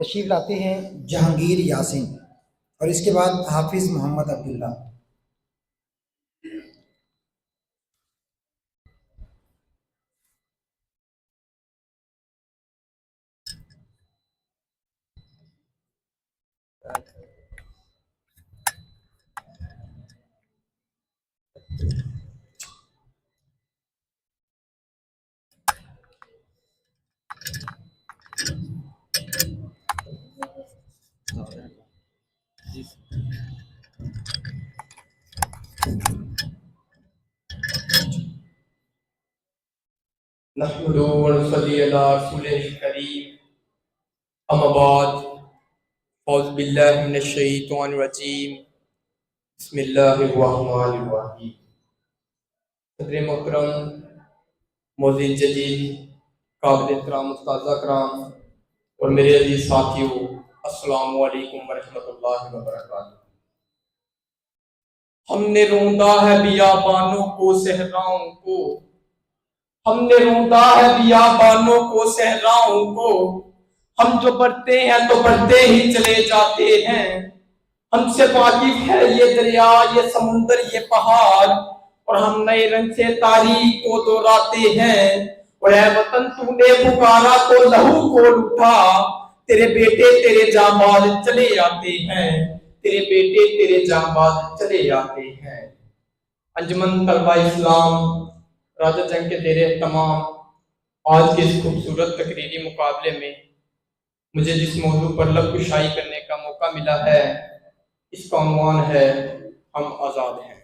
تشریف لاتے ہیں جہانگیر یاسین اور اس کے بعد حافظ محمد عبداللہ. نحمده ونصلي على رسوله الكريم اما بعد اعوذ بالله من الشیطان الرجیم بسم اللہ الرحمن الرحیم. صدر محترم، معزز جلیل، قابل احترام استاذہ کرام اور میرے عزیز ساتھیوں، السلام علیکم ورحمۃ اللہ وبرکاتہ. ہم نے روندا ہے بیابانوں کو صحراؤں کو، ہم نے روندا ہے بیابانوں کو صحراؤں کو، ہم جو بڑھتے ہیں تو بڑھتے ہی چلے جاتے ہیں. ہم سے واقف ہے یہ دریا، یہ سمندر، یہ پہاڑ، اور ہم نئے رنگ سے تاریخ کو دہراتے ہیں. اور اے وطن تو نے پکارا تو لہو کھول اٹھا، تیرے بیٹے تیرے جانباز چلے آتے ہیں، تیرے بیٹے تیرے جانباز چلے آتے ہیں. انجمن طلبہ اسلام راجہ جنگ کے زیر اہتمام آج کے اس خوبصورت تقریری مقابلے میں مجھے جس موضوع پر لب کشائی کرنے کا موقع ملا ہے، اس کا عنوان ہے ہم آزاد ہیں.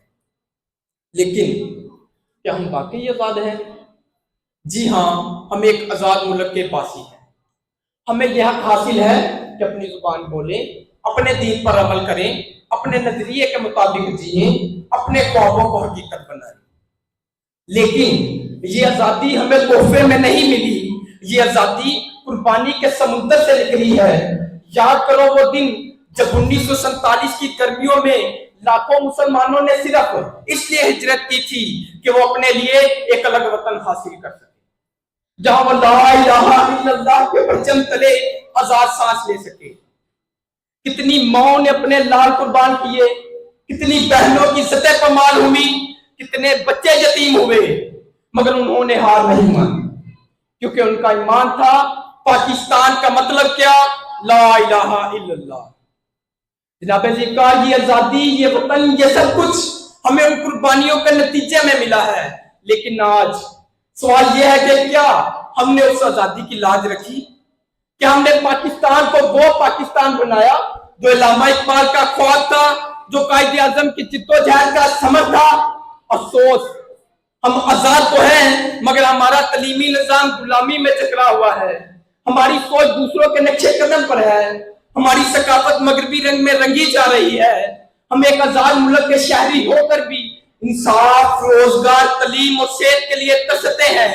لیکن کیا ہم واقعی آزاد ہیں؟ جی ہاں، ہم ایک آزاد ملک کے باسی ہیں. ہمیں یہ حق حاصل ہے کہ اپنی زبان بولیں، اپنے دین پر عمل کریں، اپنے نظریے کے مطابق جئیں، اپنے خوابوں کو حقیقت بنائیں. لیکن یہ آزادی ہمیں تحفے میں نہیں ملی، یہ آزادی قربانی کے سمندر سے نکلی ہے. یاد کرو وہ دن جب 1947 کی گرمیوں میں لاکھوں مسلمانوں نے صرف اس لیے ہجرت کی تھی کہ وہ اپنے لیے ایک الگ وطن حاصل کر سکے، جہاں وہ لا الہ الا اللہ کے پرچم تلے آزاد سانس لے سکے. کتنی ماؤں نے اپنے لال قربان کیے، کتنی بہنوں کی سطح پر مال ہوئی، کتنے بچے یتیم ہوئے، مگر انہوں نے ہار نہیں مانی، کیونکہ ان کا ایمان تھا پاکستان کا مطلب کیا؟ لا الہ الا اللہ. جناب ذکر، یہ آزادی، یہ وطن، یہ سب کچھ ہمیں ان قربانیوں کے نتیجے میں ملا ہے. لیکن آج سوال یہ ہے کہ کیا ہم نے اس آزادی کی لاج رکھی؟ کیا ہم نے پاکستان کو وہ پاکستان بنایا جو علامہ اقبال کا خواب تھا، جو قائد اعظم کی جدوجہد کا ثمر تھا؟ افسوس، ہم آزاد تو ہیں مگر ہمارا تعلیمی نظام غلامی میں جکڑا ہوا ہے، ہماری سوچ دوسروں کے نقشے قدم پر ہے، ہماری ثقافت مغربی رنگ میں رنگی جا رہی ہے. ہم ایک آزاد ملک کے شہری ہو کر بھی انصاف، روزگار، تعلیم اور صحت کے لیے ترستے ہیں.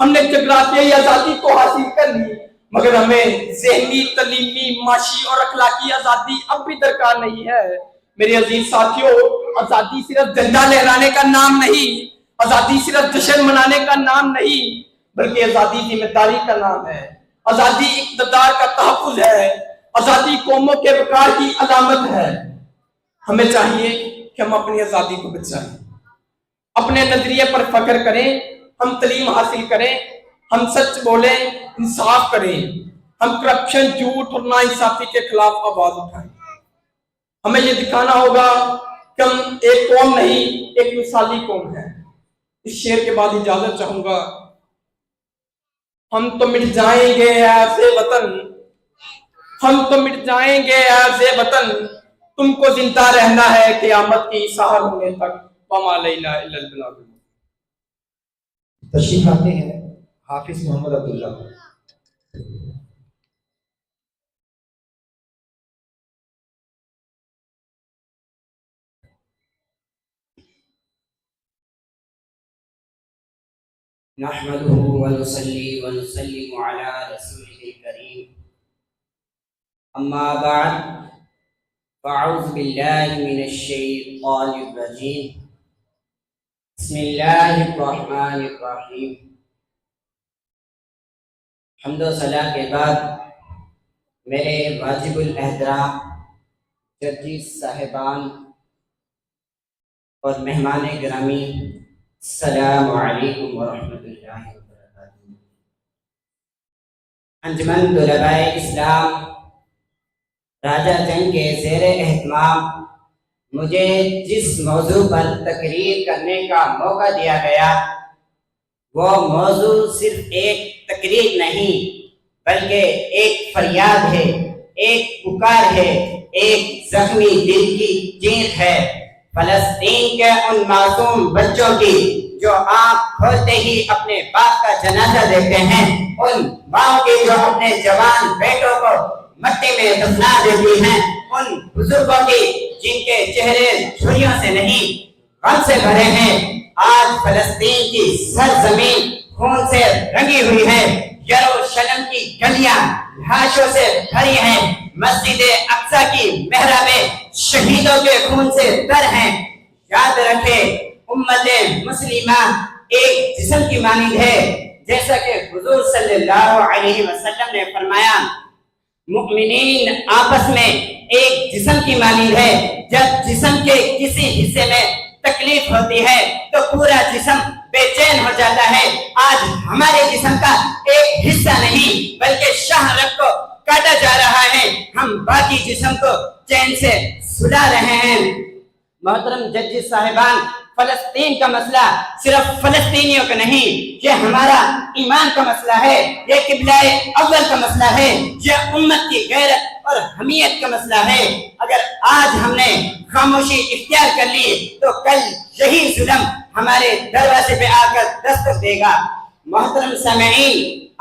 ہم نے جغرافیائی آزادی تو حاصل کر لی، مگر ہمیں ذہنی، تعلیمی، معاشی اور اخلاقی آزادی اب بھی درکار نہیں ہے. میرے عزیز ساتھیوں، آزادی صرف جھنڈا لہرانے کا نام نہیں، آزادی صرف جشن منانے کا نام نہیں، بلکہ آزادی ذمہ داری کا نام ہے. آزادی اقتدار کا تحفظ ہے، آزادی قوموں کے وقار کی علامت ہے. ہمیں چاہیے کہ ہم اپنی آزادی کو بچائیں، اپنے نظریے پر فخر کریں، ہم تعلیم حاصل کریں، ہم سچ بولیں، انصاف کریں، ہم کرپشن، جھوٹ اور ناانصافی کے خلاف آواز اٹھائیں. ہمیں یہ دکھانا ہوگا کہ ہم ایک قوم نہیں، ایک مثالی قوم ہے. اس شعر کے بعد اجازت چاہوں گا. ہم تو مٹ جائیں گے ایسے وطن، ہم تو مٹ جائیں گے ایسے وطن، تم کو زندہ رہنا ہے قیامت کی سحر ہونے تک. وما علینا الا البلاغ. تشریف لاتے ہیں حافظ محمد عبداللہ. نحمده ونصلي ونسلم على رسوله الكريم. اما بعد، فاعوذ بالله من الشيطان الرجيم. بسم الله الرحمن الرحيم. حمد و ثنا کے بعد میرے واجب الاحترام ججز صاحبان اور مہمان گرامی، السلام علیکم ورحمۃ اللہ وبرکاتہ۔ انجمن طلباء اسلام راجہ جنگ کے زیر اہتمام مجھے جس موضوع پر تقریر کرنے کا موقع دیا گیا وہ موضوع صرف ایک تقریر نہیں بلکہ ایک فریاد ہے، ایک پکار ہے، ایک زخمی دل کی چیخ ہے، فلسطین کے ان معصوم بچوں کی جو آنکھ کھولتے ہی اپنے باپ کا جنازہ دیکھتے ہیں، ان ماں کی جو اپنے جوان بیٹوں کو مٹی میں دفنا دیتی ہیں، ان بزرگوں کی جن کے چہرے چھریوں سے نہیں غم سے بھرے ہیں۔ آج فلسطین کی سرزمین خون سے رنگی ہوئی ہے، یروشلم کی گلیاں لاشوں سے بھری ہیں، مسجد اقصی کی محرابیں شہیدوں کے خون سے تر ہیں۔ یاد رکھے امت مسلمہ ایک جسم کی مانند ہے، جیسا کہ حضور صلی اللہ علیہ وسلم نے فرمایا مؤمنین آپس میں ایک جسم کی مانند ہے، جب جسم کے کسی حصے میں تکلیف ہوتی ہے تو پورا جسم بے چین ہو جاتا ہے۔ آج ہمارے جسم کا ایک حصہ نہیں بلکہ شاہ رگ کو کاٹا جا رہا ہے، ہم باقی جسم کو چین سے سلا رہے ہیں۔ محترم ججز صاحبان، فلسطین کا مسئلہ صرف فلسطینیوں کا نہیں، یہ ہمارا ایمان کا مسئلہ ہے، یہ قبلہ اول کا مسئلہ ہے، یہ امت کی غیرت اور حمیت کا مسئلہ ہے۔ اگر آج ہم نے خاموشی اختیار کر لی تو کل یہی ظلم ہمارے دروازے پہ آ کر دستک دے گا۔ محترم سامعین،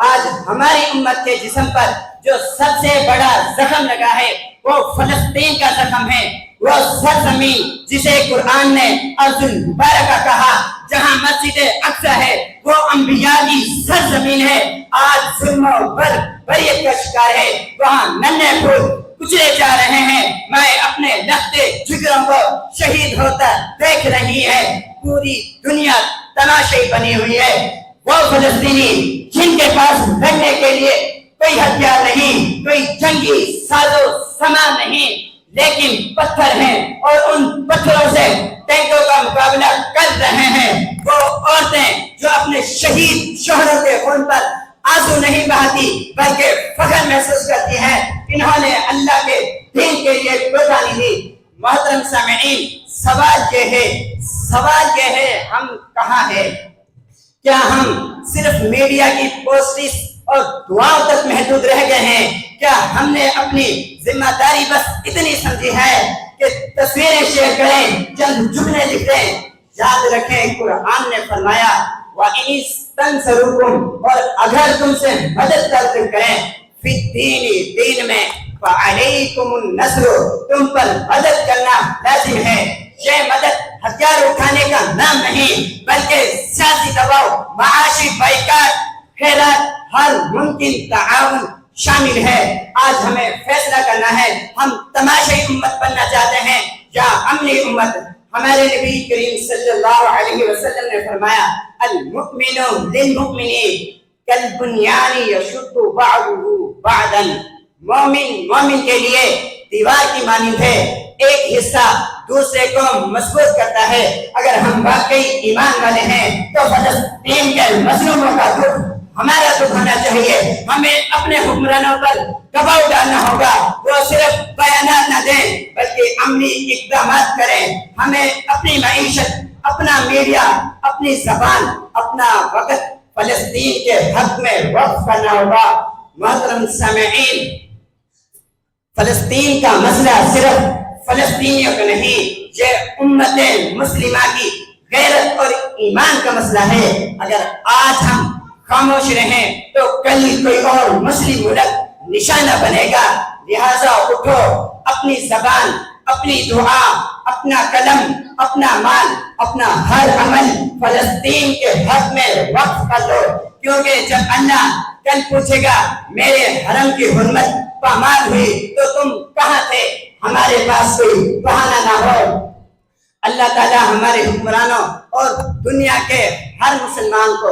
آج ہماری امت کے جسم پر جو سب سے بڑا زخم لگا ہے وہ فلسطین کا زخم ہے، وہ سرزمین جسے قرآن نے ارض مبارکہ کہا، جہاں مسجد اقصی ہے وہ انبیاء کی سرزمین ہے۔ آج ظلم و بربریت کا شکار ہے، وہاں ننھے پھول کچلے جا رہے ہیں، میں اپنے لختے جگروں کو شہید ہوتا دیکھ رہی ہے، پوری دنیا تماشائی بنی ہوئی ہے۔ وہ فلسطینی جن کے پاس لڑنے کے لیے کوئی ہتھیار نہیں، کوئی جنگی ساز و سامان نہیں، لیکن پتھر ہیں اور ان پتھروں سے ٹینکوں کا مقابلہ کر رہے ہیں۔ وہ عورتیں جو اپنے شہید شوہروں کے خون پر آنسو نہیں بہاتی بلکہ فخر محسوس کرتی ہیں، انہوں نے اللہ کے دین کے لیے قربانی دی۔ محترم سامعین، سوال یہ ہے ہم کہاں ہیں؟ کیا ہم صرف میڈیا کی پوسٹس اور دعاؤں تک محدود رہ گئے ہیں؟ کیا ہم نے اپنی ذمہ داری بس اتنی سمجھی ہے کہ تصویریں شیئر کریں، چند جملے لکھیں؟ یاد رکھیں قرآن نے فرمایا وَإِنِ اسْتَنْصَرُوكُمْ، اور اگر تم سے مدد طلب کریں فی الدین، دین میں، فَعَلَيْكُمُ النَّصْرُ، تم پر مدد کرنا لازم ہے۔ یہ مدد ہتھیار اٹھانے کا نام نہیں بلکہ سیاسی دباؤ، معاشی بائیکاٹ، خیرات، ہر ممکن تعاون شامل ہے۔ آج ہمیں فیصلہ کرنا ہے، ہم تماشائی امت بننا چاہتے ہیں یا عملی امت؟ ہمارے نبی کریم صلی اللہ علیہ وسلم نے فرمایا المؤمن للمؤمن کالبنیان یشد بعضہ بعضا، مومن کے لیے دیوار کی مانند ہے، ایک حصہ دوسرے کو مضبوط کرتا ہے۔ اگر ہم واقعی ایمان والے ہیں تو فلسطین کے مظلوموں کا دکھ ہمارا دکھ ہونا چاہیے۔ ہمیں اپنے حکمرانوں پر دباؤ ڈالنا ہوگا، وہ صرف بیانات نہ دیں بلکہ عملی اقدامات کریں۔ ہمیں اپنی معیشت، اپنا میڈیا، اپنی زبان، اپنا وقت فلسطین کے حق میں وقف کرنا ہوگا۔ محترم سامعین، فلسطین کا مسئلہ صرف فلسطینیوں کا نہیں، یہ امت مسلمہ کی غیرت اور ایمان کا مسئلہ ہے۔ اگر آج ہم خاموش رہیں تو کل کوئی اور مسلم ملک نشانہ بنے گا۔ لہذا اٹھو، اپنی زبان، اپنی دعا، اپنا قلم، اپنا مال، اپنا ہر عمل فلسطین کے حق میں وقف کر دو، کیونکہ جب اللہ کل پوچھے گا میرے حرم کی حرمت پامال ہوئی تو تم کہاں تھے؟ ہمارے پاس کوئی بہانہ نہ ہو۔ اللہ تعالیٰ ہمارے حکمرانوں اور دنیا کے ہر مسلمان کو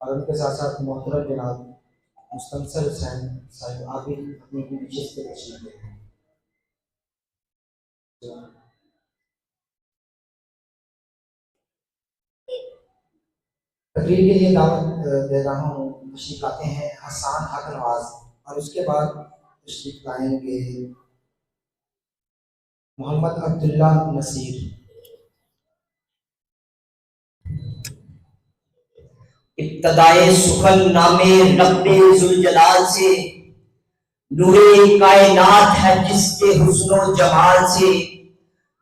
اور ان کے ساتھ ساتھ محترم جناب مستنصر حسین صاحب آپ بھی اپنی نشست پہ تشریف لے ہیں. تقریر کے لیے دعوت دے رہا ہوں. تشریف لاتے ہیں حسان حق نواز اور اس کے بعد تشریف لائیں گے محمد عبداللہ نصیر. ابتدائے سخن نامے رب ذوالجلال سے، نور کائنات ہے جس کے حسن و جمال سے،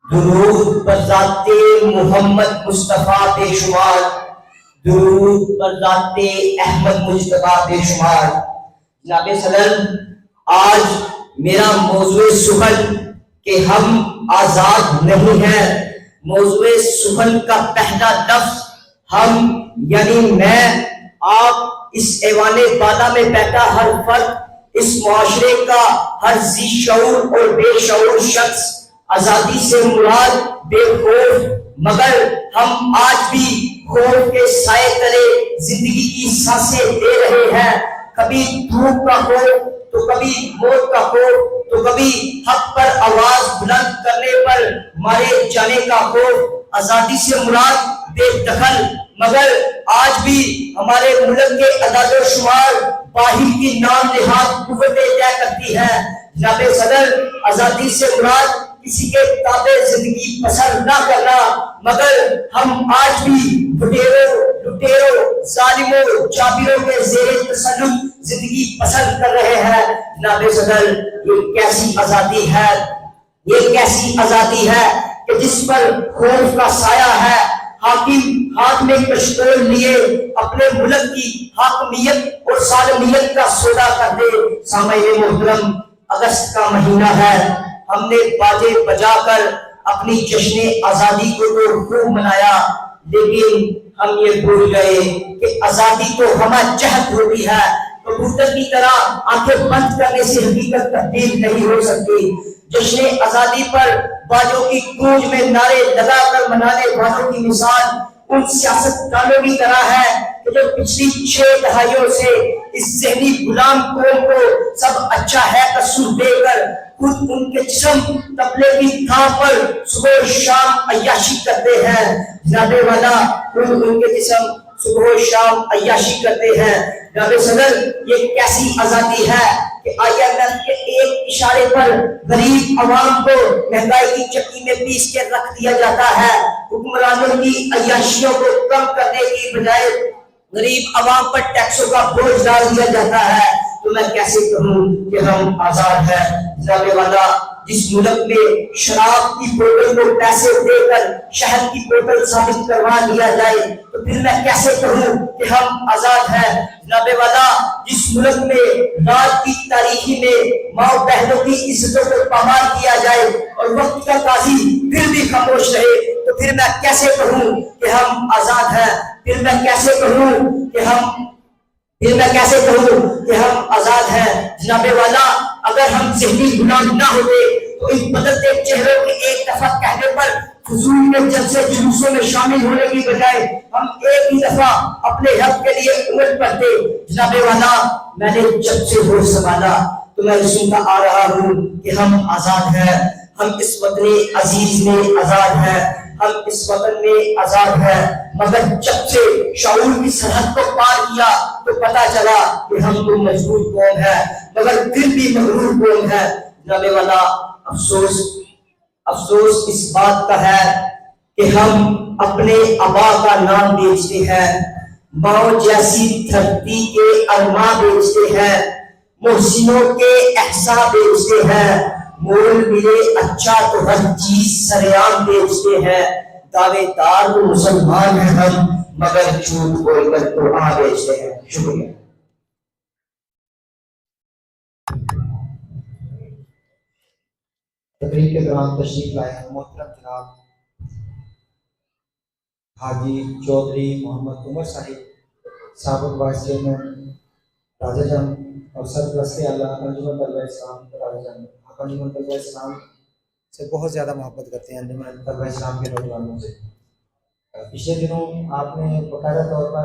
درود پر ذات محمد مصطفیٰ بے شمار، درود پر ذات احمد مجتبیٰ بے شمار. جناب صدر، آج میرا موضوع سخن کہ ہم آزاد نہیں ہیں، موضوع سخن کا پہلا لفظ ہم یعنی میں، آپ، اس ایوان بالا میں بیٹھا ہر فرد، اس معاشرے کا ہر ذی شعور اور بے شعور شخص آزادی سے مراد بے خوف، مگر ہم آج بھی خوف کے سائے تلے زندگی کی سانسیں دے رہے ہیں. کبھی دھوپ کا خوف تو کبھی موت کا خوف تو کبھی حق پر آواز بلند کرنے پر مارے جانے کا خوف. آزادی سے مراد بے دخل، مگر آج بھی ہمارے ملک کے اعداد و شمار باہر کی نام نہاد قوتیں طے کرتی ہیں. جناب صدر، آزادی سے مراد کسی کے تابع زندگی پسند نہ کرنا، مگر ہم آج بھی لٹیروں، ظالموں، جابروں کے زیر تسلط زندگی پسند کر رہے ہیں. جناب صدر، یہ کیسی آزادی ہے، یہ کیسی آزادی ہے کہ جس پر خوف کا سایہ ہے. حاکم ہاتھ میں کشتول لیے اپنے ملک کی حاکمیت اور سالمیت کا سودا کر دے. سامعین محترم، اگست کا مہینہ ہے، ہم نے باجے بجا کر اپنی جشن آزادی کو تو خوب منایا، لیکن ہم یہ بھول گئے کہ آزادی تو ہمہ جہت ہوتی ہے. کبوتر کی طرح آنکھیں بند کرنے سے حقیقت تبدیل نہیں ہو سکتی. جشن آزادی پر باجوں کی گونج میں نعرے لگا کر منانے والوں کی مثال ان سیاستدانوں کی طرح ہے کہ جو پچھلی 6 دہائیوں سے اس ذہنی غلام قوم کو سب اچھا ہے تصور دے کر خود ان کے جسم تبلے کی تھام پر صبح و شام عیاشی کرتے ہیں. جناب والا، خود ان کے جسم صبح و شام عیاشی کرتے ہیں. جناب صدر، یہ کیسی آزادی ہے کہ IMF کے ایک اشارے پر غریب عوام کو مہنگائی کی چکی میں پیس کے رکھ دیا جاتا ہے. حکمرانوں کی عیاشیوں کو کم کرنے کی بجائے غریب عوام پر ٹیکسوں کا بوجھ ڈال دیا جاتا ہے. تو میں کیسے کہوں کہ ہم آزاد ہیں؟ جناب والا، جس ملک میں شراب کی بوتل کو پیسے دے کر شہد کی بوتل ثابت کروا دیا جائے تو پھر میں کیسے کہوں کہ ہم آزاد ہیں؟ جناب والا، جس ملک میں رات کی تاریخی میں ماں بہنوں کی عزتوں کو پامال کیا جائے اور وقت کا قاضی پھر بھی خاموش رہے تو پھر میں کیسے کہوں کہ ہم آزاد ہیں؟ پھر میں کیسے کہوں کہ ہم آزاد ہیں؟ جناب والا، اگر ہم ذہنی غلام نہ ہوتے تو ان بدلتے چہروں کے ایک دفعہ کہنے پر فضول میں جلسے جلوسوں میں شامل ہونے کی بجائے ہم ایک ہی دفعہ اپنے حق کے لیے امر کرتے. جناب والا، میں نے جب سے ہوش سنبھالا تو میں سنتا آ رہا ہوں کہ ہم آزاد ہیں، ہم اس وطن عزیز میں آزاد ہیں، ہم اس وطن میں آزاد ہیں. مگر جب سے شعور کی سرحد کو پار کیا تو پتا چلا کہ ہم تو مجبور قوم ہیں، مگر پھر بھی مغرور قوم ہے. جناب والا، افسوس اس بات کا ہے کہ ہم اپنے آبا کا نام بیچتے ہیں، ماؤں جیسی دھرتی کے ارماں بیچتے ہیں، محسنوں کے احساء بیچتے ہیں، مول ملے اچھا تو ہر چیز سریعان بیچتے ہیں. دعوے دار تو مسلمان ہیں ہم، مگر جھوٹ بول کر قرآن بیچتے ہیں. شکریہ. تقریر کے دوران تشریف لائے ہیں محترم جناب حاجی چودھری محمد عمر صاحب، سابق وائس چیئرمین راجہ جنگ اور سرپرست اعلیٰ انجمن طلبہ اسلام راجہ جنگ. آپ انجمن طلبہ اسلام سے بہت زیادہ محبت کرتے ہیں، انجمن طلبہ اسلام کے نوجوانوں سے. پچھلے دنوں آپ نے باقاعدہ طور پر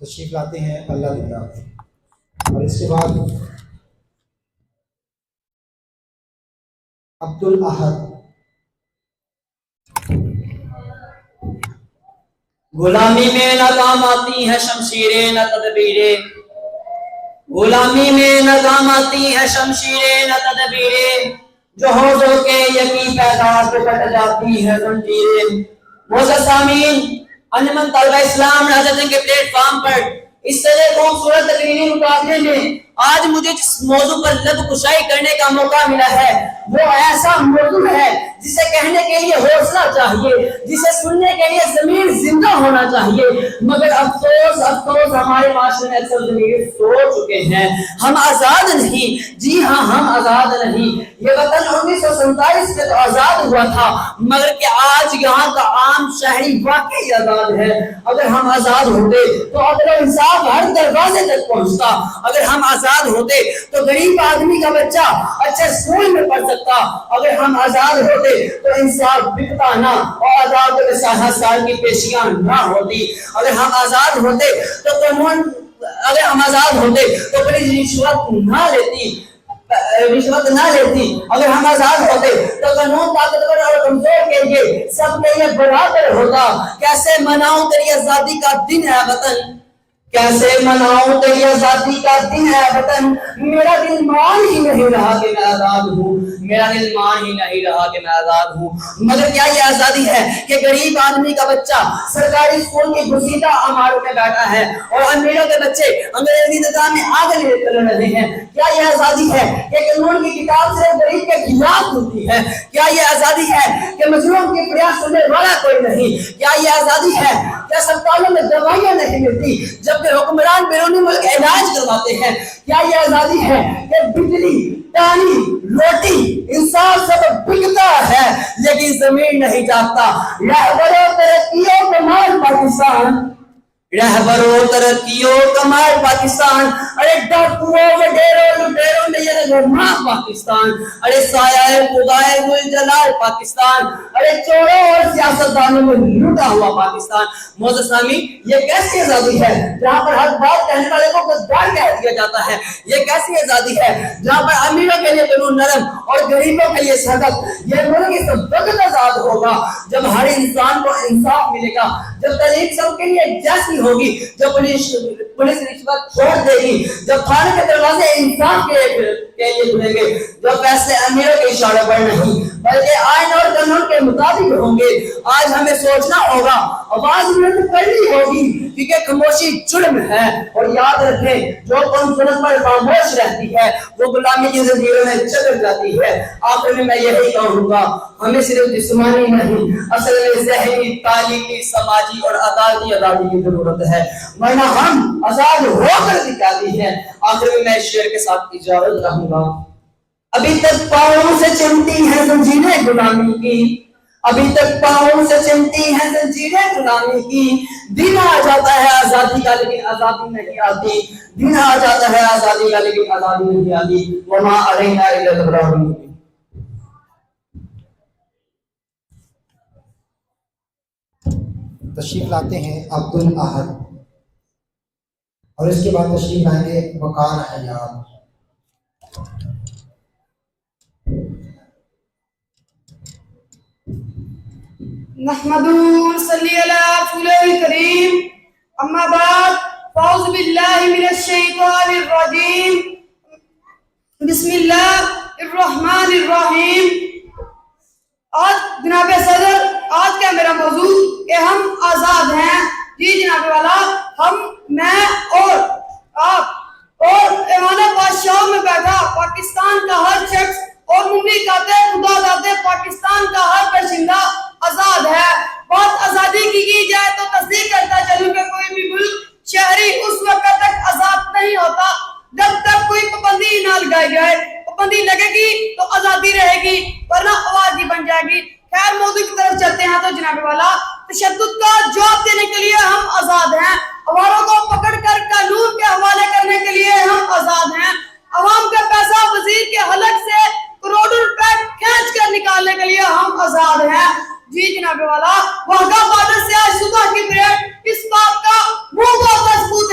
تشریف لاتے ہیں اللہ دلہ، اور اس کے بعد عبد الاحد۔ غلامی میں نہ کام آتی ہے شمشیریں نہ تدبیریں، غلامی میں نہ کام آتی ہے شمشیریں نہ تدبیریں، جو حوضوں کے یقین پیدا پہ کٹ جاتی ہے زنجیریں۔ معزز سامعین، انجمن طلبہ اسلام راجہ جنگ کے پلیٹ فارم پر اس طرح خوبصورت تقریری مقابلے میں آج مجھے جس موضوع پر لب کشائی کرنے کا موقع ملا ہے وہ ایسا موضوع ہے جسے کہنے کے لیے حوصلہ چاہیے، جسے سننے کے لیے ضمیر زندہ ہونا چاہیے، مگر افسوس ہمارے معاشرے میں اکثر ضمیر سو چکے ہیں۔ ہم آزاد نہیں، جی ہاں ہم آزاد نہیں۔ یہ وطن 1947 میں تو آزاد ہوا تھا، مگر کہ آج یہاں کا عام شہری واقعی آزاد ہے۔ اگر ہم آزاد ہوتے تو عدل و انصاف ہر دروازے تک پہنچتا، اگر ہم آزاد ہوتے تو غریب آدمی کا بچہ اچھے اسکول میں پڑھ سکتا، اگر ہم آزاد ہوتے تو انصاف بکتا نہ اور عدالت میں 7 سال کی پیشیاں نہ ہوتی، اگر ہم آزاد ہوتے تو قانون، اگر ہم آزاد ہوتے تو پولیس رشوت نہ لیتی، اگر ہم آزاد ہوتے تو قانون طاقتور اور کمزور کے لیے سب کے لیے برابر ہوتا۔ کیسے مناؤں تیری آزادی کا دن ہے وطن، کیسے مناؤں تیری آزادی کا دن ہے وطن، میرا دل مان ہی نہیں رہا کہ میں آزاد ہوں، میرا دل مان ہی نہیں رہا کہ میں آزاد ہوں۔ مگر کیا یہ آزادی ہے کہ غریب آدمی کا بچہ سرکاری اسکول کی گزیدہ عمارتوں میں بیٹھا ہے اور امیروں کے بچے انگریزی نظام میں آگے لے کر رہے ہیں؟ کیا یہ آزادی ہے کہ قانون کی کتاب سے غریب کے خلاف ہوتی ہے؟ کیا یہ آزادی ہے کہ مظلوم کی فریاد سننے والا کوئی نہیں؟ کیا یہ آزادی ہے کہ اسپتالوں میں دوائیاں نہیں ملتی جبکہ حکمران بیرونی ملک علاج کرواتے ہیں؟ کیا یہ آزادی ہے کہ بجلی، پانی، روٹی، انصاف سب بکتا ہے لیکن زمین نہیں جاگتا؟ رہبروں ترقیوں کمال پاکستان، رہبروں ترقیوں کمال پاکستان، ارے ڈاکوؤں وڈیروں لٹیروں میں یہ گرما پاکستان، ارے سایہ خدائے گل جلال پاکستان، ارے چوروں اور سیاستدانوں میں لوٹا ہوا پاکستان۔ معزز سامعین، یہ کیسی آزادی ہے جہاں پر ہر بات کہنے والے کو غدار کہہ دیا جاتا ہے؟ یہ کیسی آزادی ہے جہاں پر امیروں کے لیے قانون نرم اور غریبوں کے لیے سخت؟ یہ ملک اس وقت آزاد ہوگا جب ہر انسان کو انصاف ملے گا، جب تعلیم سب کے لیے جیسی ہوگی، جب پولیس رشوت چھوڑ دے گی، جب تھانے کے دروازے انصاف کے لیے کھلیں گے، جب فیصلے امیروں کے اشارے پر نہیں بلکہ آئین اور قانون کے مطابق ہوں گے۔ آج ہمیں سوچنا ہوگا، آواز بلند کرنی ہوگی، کیونکہ خاموشی جرم ہے۔ اور یاد رکھیں، جو قوم سنت پر خاموش رہتی ہے وہ غلامی کی زنجیروں میں جکڑ جاتی ہے۔ آخر میں یہی کہوں گا، ہمیں صرف جسمانی نہیں، اصل میں ذہنی، تعلیمی، سماجی اور عدالتی آزادی کی ضرورت ہے، ورنہ ہم آزاد ہو کر دکھاتی ہیں۔ آخر میں اس شعر کے ساتھ اجازت رہوں گا۔ ابھی تک پاؤں سے چمٹی ہیں زنجیریں غلامی کی، ابھی تک پاؤں سے چمٹی ہیں زنجیریں غلامی کی، دن آ جاتا ہے آزادی کا لیکن آزادی نہیں آتی، دن آ جاتا ہے آزادی کا لیکن آزادی نہیں آتی۔ وما علینا الا البلاغ المبین۔ تشریف لاتے ہیں عبد الاحد، اور اس کے بعد تشریف لائیں گے وقار حیات۔ نحمدہ ونصلی علی رسولہ الکریم، اما بعد، فاعوذ باللہ من الشیطان الرجیم، بسم اللہ الرحمن الرحیم۔ آج جناب صدر، آج کا میرا موضوع کہ ہم آزاد ہیں۔ جی جناب والا، ہم، میں اور آپ اور ایوان بادشاہ میں بیٹھا پاکستان کا ہر شخص اور مملکت خدا دادے پاکستان کا ہر باشندہ آزاد ہے۔ بات آزادی کی جائے تو تصدیق کرتا چلوں کہ کوئی بھی ملک شہری اس وقت تک آزاد نہیں ہوتا جب تک کوئی پابندی نہ لگائی جائے۔ پابندی لگے گی تو آزادی رہے گی، ورنہ آوازی بن جائے گی۔ خیر، موضوع کی طرف چلتے ہیں تو جناب والا، تشدد کا جواب دینے کے لیے ہم آزاد ہیں، عواموں کو پکڑ کر قانون کے حوالے کرنے کے لیے ہم آزاد ہیں، عوام کا پیسہ وزیر کے حلق سے کروڑوں روپے کھینچ کر نکالنے کے لیے ہم آزاد ہیں۔ جی جناب والا، وہاں بارڈر سے آج صبح کی پریڈ اس بات کا منہ بہت ثبوت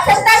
78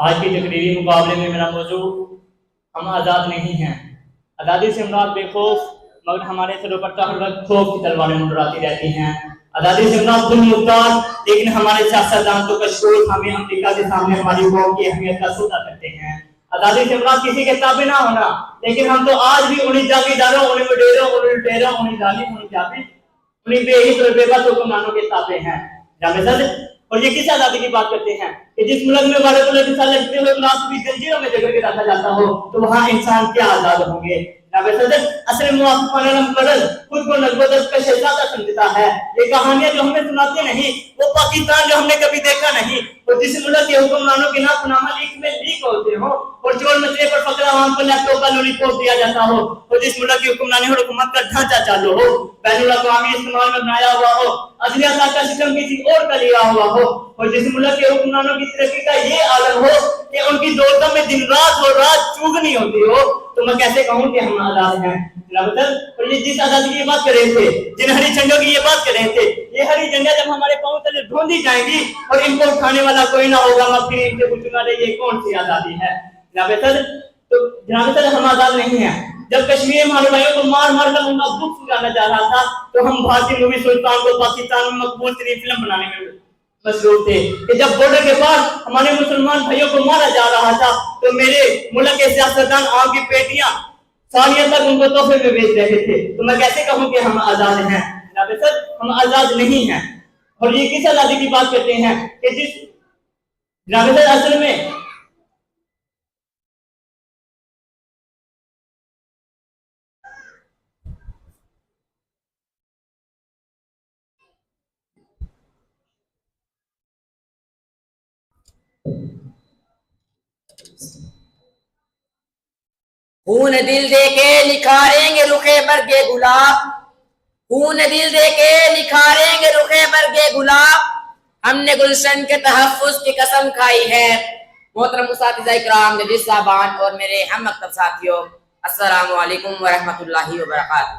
آج کی تقریری مقابلے میں میرا موضوع ہم آزاد نہیں ہیں۔ آزادی سے مراد بے خوف، مگر ہمارے سروں پر ہر وقت خوف کی تلواریں منڈراتی رہتی ہیں۔ آزادی سے مراد ظلم مختار، لیکن ہمارے سیاستدان تو کشکول ہمیں امریکہ کے سامنے ہماری قوم کی اہمیت کا سودا کرتے ہیں۔ آزادی سے مراد کسی کے تابع نہ ہونا، لیکن ہم تو آج بھی انہیں جاگیرداروں، انہیں وڈیروں، انہیں لٹیروں، انہیں ظالم، انہیں جابر، انہیں بے حس اور بے بس حکمرانوں کے تابع ہیں۔ جناب صدر، اور یہ کس آزادی کی بات کرتے ہیں کہ جس ملک میں غیرت اللہ کے ساتھ لگتے ہوئے گلاس بھی زنجیروں میں جگڑ کے رکھا جاتا ہو، تو وہاں انسان کیا آزاد ہوں گے؟ جناب صدر، اصل موافقان مقرر خود کو نقبت کا شہزادہ سمجھتا ہے۔ یہ کہانیاں جو ہمیں سناتے نہیں، وہ پاکستان جو ہم نے کبھی دیکھا نہیں، اور جس ملک کے حکمرانوں کے نافرمانہ لیک میں لیک ہوتے ہوں، اور چور مچھلی پر فقر عوام کو لیپ ٹاپ کا لولی پوپ دیا جاتا ہو، اور جس ملک کی حکمرانی اور حکومت کا ڈھانچہ چالو ہو، بین الاقوامی استعمال میں بنایا ہوا ہو، عدلیہ کا سسٹم کسی اور کا لیا ہوا ہو، اور جس ملک کے حکمرانوں کی ترقی کا یہ عالم ہو کہ ان کی دولتوں میں دن رات اور رات چوگنی ہوتی ہو، تو میں کیسے کہوں کہ ہم آزاد ہیں؟ اور یہ جس آزادی کی بات کر رہے تھے، جن ہری جھنڈوں کی یہ بات کر رہے تھے، یہ ہری جھنڈیاں جب ہمارے پاؤں تلے ڈھونڈی جائیں گی اور ان کو اٹھانے والا کوئی نہ ہوگا، میں پھر ان سے پوچھوں گا یہ کون سی آزادی ہے؟ جناب صدر، ہم آزاد نہیں ہیں۔ جب کشمیر میں ہمارے بھائیوں کو مار مار کر ان کا دکھ سنانا چاہ رہا تھا، تو ہم بھارتی مووی سلطان کو پاکستان میں مقبول ترین فلم بنانے میں مصروف تھے کہ جب بارڈر کے پاس ہمارے مسلمان بھائیوں کو مارا جا رہا تھا، تو میرے ملک کے سیاستدان آم کی پیٹیاں سالیاں تک ان کو تحفے میں بیچ رہے تھے۔ تو میں کیسے کہوں کہ ہم آزاد ہیں؟ جناب صدر، ہم آزاد نہیں ہیں۔ اور یہ کس آزادی کی بات کرتے ہیں کہ جس جناب صدر اصل میں خون دل دے کے نکھاریں گے رخے برگے گلاب، خون دل دے کے نکھاریں گے رخے برگے گلاب، ہم نے گلشن کے تحفظ کی قسم کھائی ہے۔ محترم اساتذہ اکرام، ججز صاحبان اور میرے ہم مکتب ساتھیوں، السلام علیکم ورحمۃ اللہ وبرکاتہ۔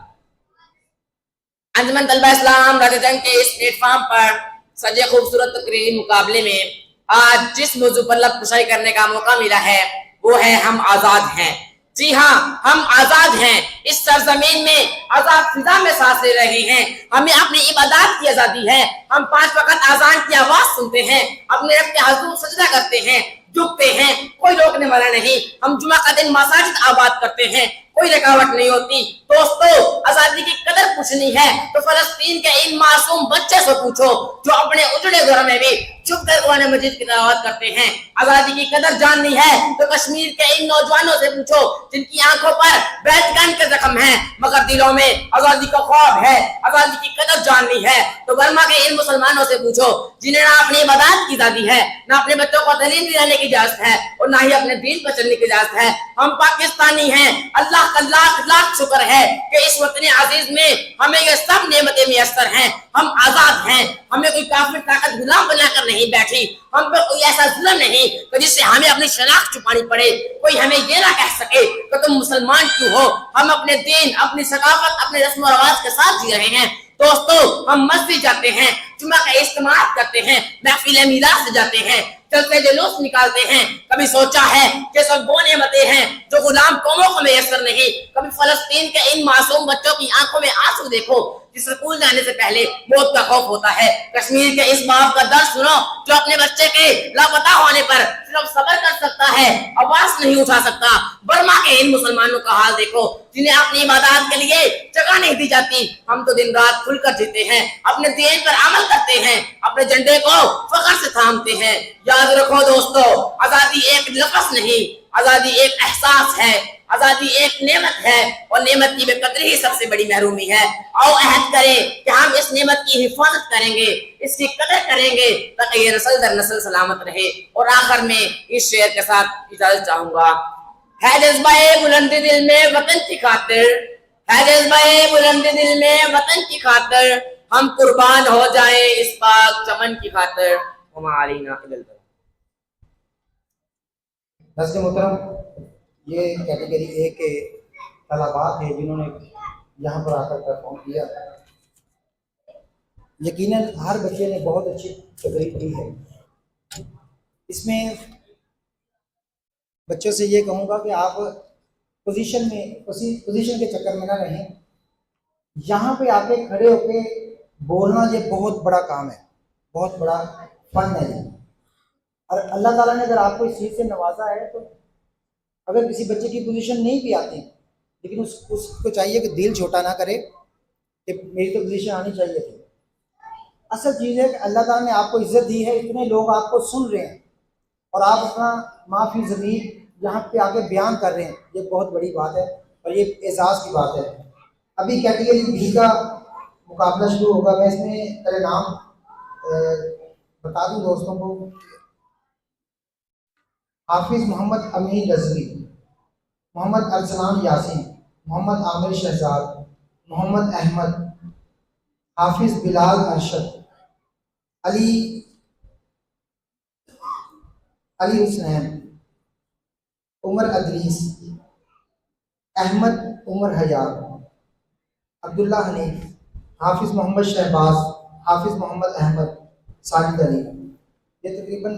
انجمن طلبہ اسلام راجہ جنگ کے اس پلیٹ فارم پر سجے خوبصورت تقریری مقابلے میں آج جس موضوع پر لب کشائی کرنے کا موقع ملا ہے وہ ہے ہم آزاد ہیں۔ جی ہاں، ہم آزاد ہیں۔ اس سرزمین میں آزاد فضا میں سانس لے رہے ہیں۔ ہمیں اپنی عبادات کی آزادی ہے۔ ہم 5 وقت اذان کی آواز سنتے ہیں، اپنے رب کے حضور سجدہ کرتے ہیں، جھکتے ہیں، کوئی روکنے والا نہیں۔ ہم جمعہ کا دن مساجد آباد کرتے ہیں، کوئی رکاوٹ نہیں ہوتی۔ دوستو، آزادی کی قدر پوچھنی ہے تو فلسطین کے ان معصوم بچے سے پوچھو جو اپنے اجڑے گھر میں بھی چھپ کر قرآن مجید کی تلاوت کرتے ہیں۔ آزادی کی قدر جاننی ہے تو کشمیر کے ان نوجوانوں سے پوچھو جن کی آنکھوں پر بیت گن کے زخم ہیں مگر دلوں میں آزادی کا خواب ہے۔ آزادی کی قدر جاننی ہے تو برما کے ان مسلمانوں سے پوچھو جنہیں نہ اپنی عبادات کی آزادی ہے، نہ اپنے بچوں کو تعلیم دلانے کی اجازت ہے اور نہ ہی اپنے دین پر چلنے کی اجازت ہے۔ ہم پاکستانی ہیں، اللہ کا لاکھ لاکھ شکر ہے کہ اس وطن عزیز میں ہمیں یہ سب نعمتیں میسر ہیں۔ ہم آزاد ہیں، ہمیں کوئی کافر طاقت غلام بنا کر نہیں بیٹھی، ہم پہ کوئی ایسا ظلم نہیں کہ جس سے ہمیں اپنی شناخت چھپانی پڑے، کوئی ہمیں یہ نہ کہہ سکے کہ تم مسلمان کیوں ہو۔ ہم اپنے دین، اپنی ثقافت، اپنے رسم و رواج کے ساتھ جی رہے ہیں۔ دوستو، ہم مسجد جاتے ہیں، جمعہ کا اجتماع کرتے ہیں، محفل میلاد سے جاتے ہیں، چلتے جلوس نکالتے ہیں۔ کبھی سوچا ہے کہ سب وہ نعمتیں ہیں جو غلام قوموں کو میسر نہیں؟ کبھی فلسطین کے ان معصوم بچوں کی آنکھوں میں آنسو دیکھو جس اسکول جانے سے پہلے موت کا خوف ہوتا ہے۔ کشمیر کے اس باپ کا درد سنو جو اپنے بچے کے لاپتہ ہونے پر صرف صبر کر سکتا ہے، آواز نہیں اٹھا سکتا۔ برما کے ان مسلمانوں کا حال دیکھو جنہیں اپنی عبادات کے لیے جگہ نہیں دی جاتی۔ ہم تو دن رات کھل کر جیتے ہیں، اپنے دین پر عمل کرتے ہیں، اپنے جھنڈے کو فخر سے تھامتے ہیں۔ یاد رکھو دوستو، آزادی ایک لفظ نہیں، آزادی ایک احساس ہے، آزادی ایک نعمت ہے اور نعمت کی بے قدری ہی سب سے بڑی محرومی ہے۔ آؤ عہد کریں کہ ہم اس نعمت کی حفاظت کریں گے، اس کی قدر کریں گے تاکہ یہ نسل در نسل سلامت رہے۔ اور آخر میں اس شعر کے ساتھ اجازت چاہوں گا۔ ہے جذبہ بلند دل میں وطن کی خاطر، ہے جذبہ بلند دل میں وطن کی خاطر، ہم قربان ہو جائیں اس پاک چمن کی خاطر۔ وما علینا الا البلاغ۔ ناظرین محترم، یہ کیٹیگری اے کے طلباء تھے جنہوں نے یہاں پر آ کر پرفارم کیا۔ یقیناً ہر بچے نے بہت اچھی تقریر کی ہے۔ اس میں بچوں سے یہ کہوں گا کہ آپ پوزیشن کے چکر میں نہ رہیں. یہاں پہ آ کے کھڑے ہو کے بولنا یہ بہت بڑا کام ہے, بہت بڑا فن ہے یہ. اور اللہ تعالیٰ نے اگر آپ کو اس چیز سے نوازا ہے تو اگر کسی بچے کی پوزیشن نہیں بھی آتی لیکن اس کو چاہیے کہ دل چھوٹا نہ کرے کہ میری تو پوزیشن آنی چاہیے تھی. اصل چیز ہے کہ اللہ تعالیٰ نے آپ کو عزت دی ہے, اتنے لوگ آپ کو سن رہے ہیں اور آپ اپنا معافی ضمیر یہاں پہ آ کے بیان کر رہے ہیں, یہ بہت بڑی بات ہے اور یہ اعزاز کی بات ہے. ابھی کیٹیگری بی کا مقابلہ شروع ہوگا. میں اس میں پہلے نام بتا دوں دوستوں کو. حافظ محمد امین رضوی, محمد ارسلان یاسین, محمد عامر شہزاد, محمد احمد, حافظ بلال ارشد, علی حسنین, عمر ادریس, احمد عمر حیات, عبداللہ حنیف, حافظ محمد شہباز, حافظ محمد احمد, ساجد علی. یہ تقریباً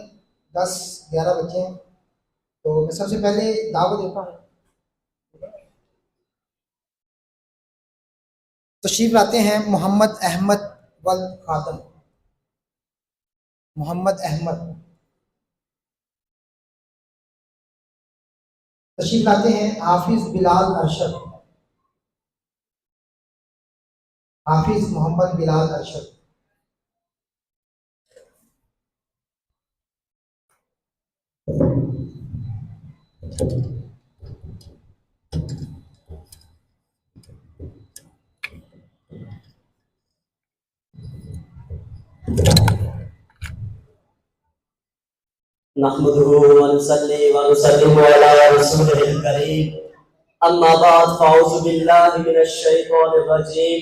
10-11 بچے ہیں. تو میں سب سے پہلے دعوت دیتا ہوں, تشریف لاتے ہیں محمد احمد ولد خاتم. محمد احمد تشریف لاتے ہیں. حافظ بلال ارشد, حافظ محمد بلال ارشد. نحمده ونصلي ونسلم على رسوله الكريم اما بعد فاعوذ بالله من الشیطان الرجیم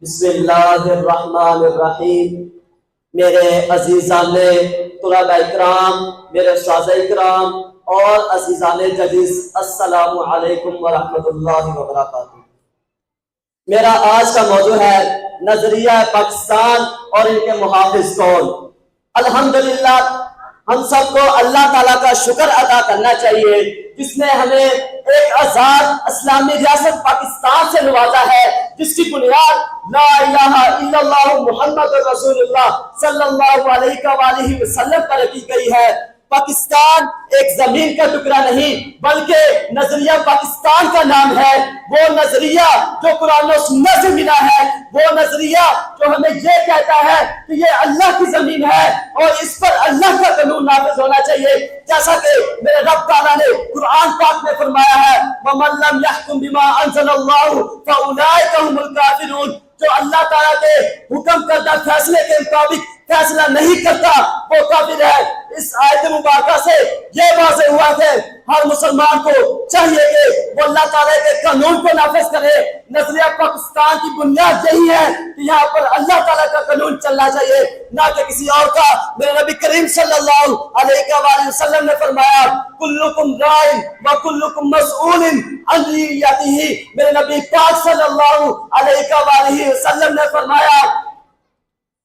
بسم اللہ الرحمن الرحیم. میرے عزیزان طلباء اکرام, میرے اساتذہ اکرام اور عزیزان جلیس, السلام علیکم ورحمۃ اللہ وبرکاتہ. میرا آج کا موضوع ہے نظریہ پاکستان اور ان کے محافظ کون. الحمدللہ ہم سب کو اللہ تعالیٰ کا شکر ادا کرنا چاہیے جس نے ہمیں ایک آزاد اسلامی ریاست پاکستان سے نوازا ہے, جس کی بنیاد لا الہ الا اللہ محمد رسول اللہ صلی اللہ علیہ وآلہ وسلم پر رکھی گئی ہے. پاکستان ایک زمین کا ٹکڑا نہیں بلکہ نظریہ پاکستان کا نام ہے. وہ نظریہ جو قرآن و سنت سے ملا ہے, وہ نظریہ جو ہمیں یہ کہتا ہے کہ یہ اللہ کی زمین ہے اور اس پر اللہ کا قانون نافذ ہونا چاہیے, جیسا کہ میرے رب تعالیٰ نے قرآن پاک میں فرمایا ہے وَمَن لَّمْ يَحْكُم بِمَا أَنزَلَ اللَّهُ فَأُولَٰئِكَ هُمُ الْكَافِرُونَ. جو اللہ تعالیٰ کے حکم کردہ فیصلے کے مطابق فیصلہ نہیں کرتا وہ کافر ہے. اس آیت مبارکہ سے یہ واضح ہوا کہ ہر مسلمان کو چاہیے کہ وہ اللہ تعالیٰ کے قانون کو نافذ کرے. نظریہ پاکستان کی بنیاد یہی ہے کہ یہاں پر اللہ تعالیٰ کا قانون چلنا چاہیے, نہ کہ کسی اور کا. میرے نبی کریم صلی اللہ علیہ وآلہ وسلم نے فرمایا کلکم راع وکلکم مسئول عن رعیتہ. میرے نبی پاک صلی اللہ علیہ وآلہ وسلم نے فرمایا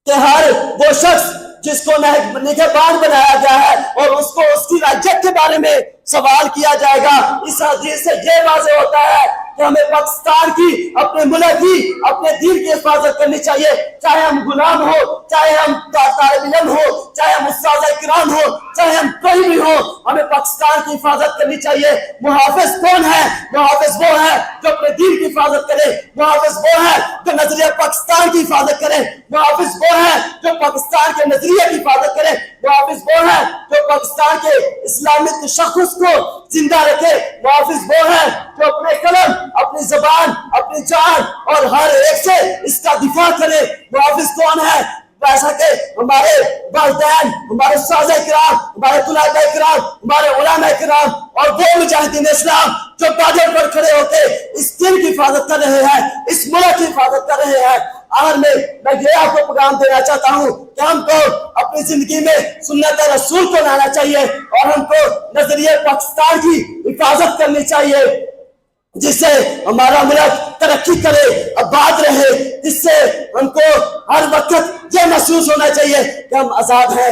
کہ ہر وہ شخص جس کو نگہبان بنایا گیا ہے اور اس کو اس کی رعیت کے بارے میں سوال کیا جائے گا. اس حدیث سے یہ واضح ہوتا ہے کہ ہمیں پاکستان کی, اپنے ملک کی, اپنے دین کی حفاظت کرنی چاہیے, چاہے ہم غلام ہو, چاہے ہم طالب علم ہو, چاہے ہم استاد کرام ہو, چاہے ہم کوئی بھی ہو, ہمیں پاکستان کی حفاظت کرنی چاہیے. محافظ کون ہے؟ محافظ وہ ہے جو اپنے دین کی حفاظت کرے. محافظ وہ ہے جو نظریہ پاکستان کی حفاظت کرے. محافظ وہ ہے جو پاکستان کے نظریے کی حفاظت کرے. محافظ وہ ہے جو پاکستان کے اسلامی تشخص کو زندہ رکھے. محافظ وہ ہے جو اپنے قلم, اپنی زبان, اپنی جان اور ہر ایک سے اس کا دفاع کرے. محافظ کون ہے؟ ایسا کہ ہمارے والدین, ہمارے اساتذہ کرام, ہمارے طلباء کرام, ہمارے علماء کرام اور وہ مجاہدین اسلام جو باڈر پر کھڑے ہو کے اس دین کی حفاظت کر رہے ہیں, اس ملک کی حفاظت کر رہے ہیں. آخر میں یہ آپ کو پیغام دینا چاہتا ہوں کہ ہم کو اپنی زندگی میں سنت رسول کو لانا چاہیے اور ہم کو نظریہ پاکستان کی حفاظت کرنی چاہیے, جس سے ہمارا ملک ترقی کرے, آباد رہے, جس سے ہم کو ہر وقت یہ محسوس ہونا چاہیے کہ ہم آزاد ہیں.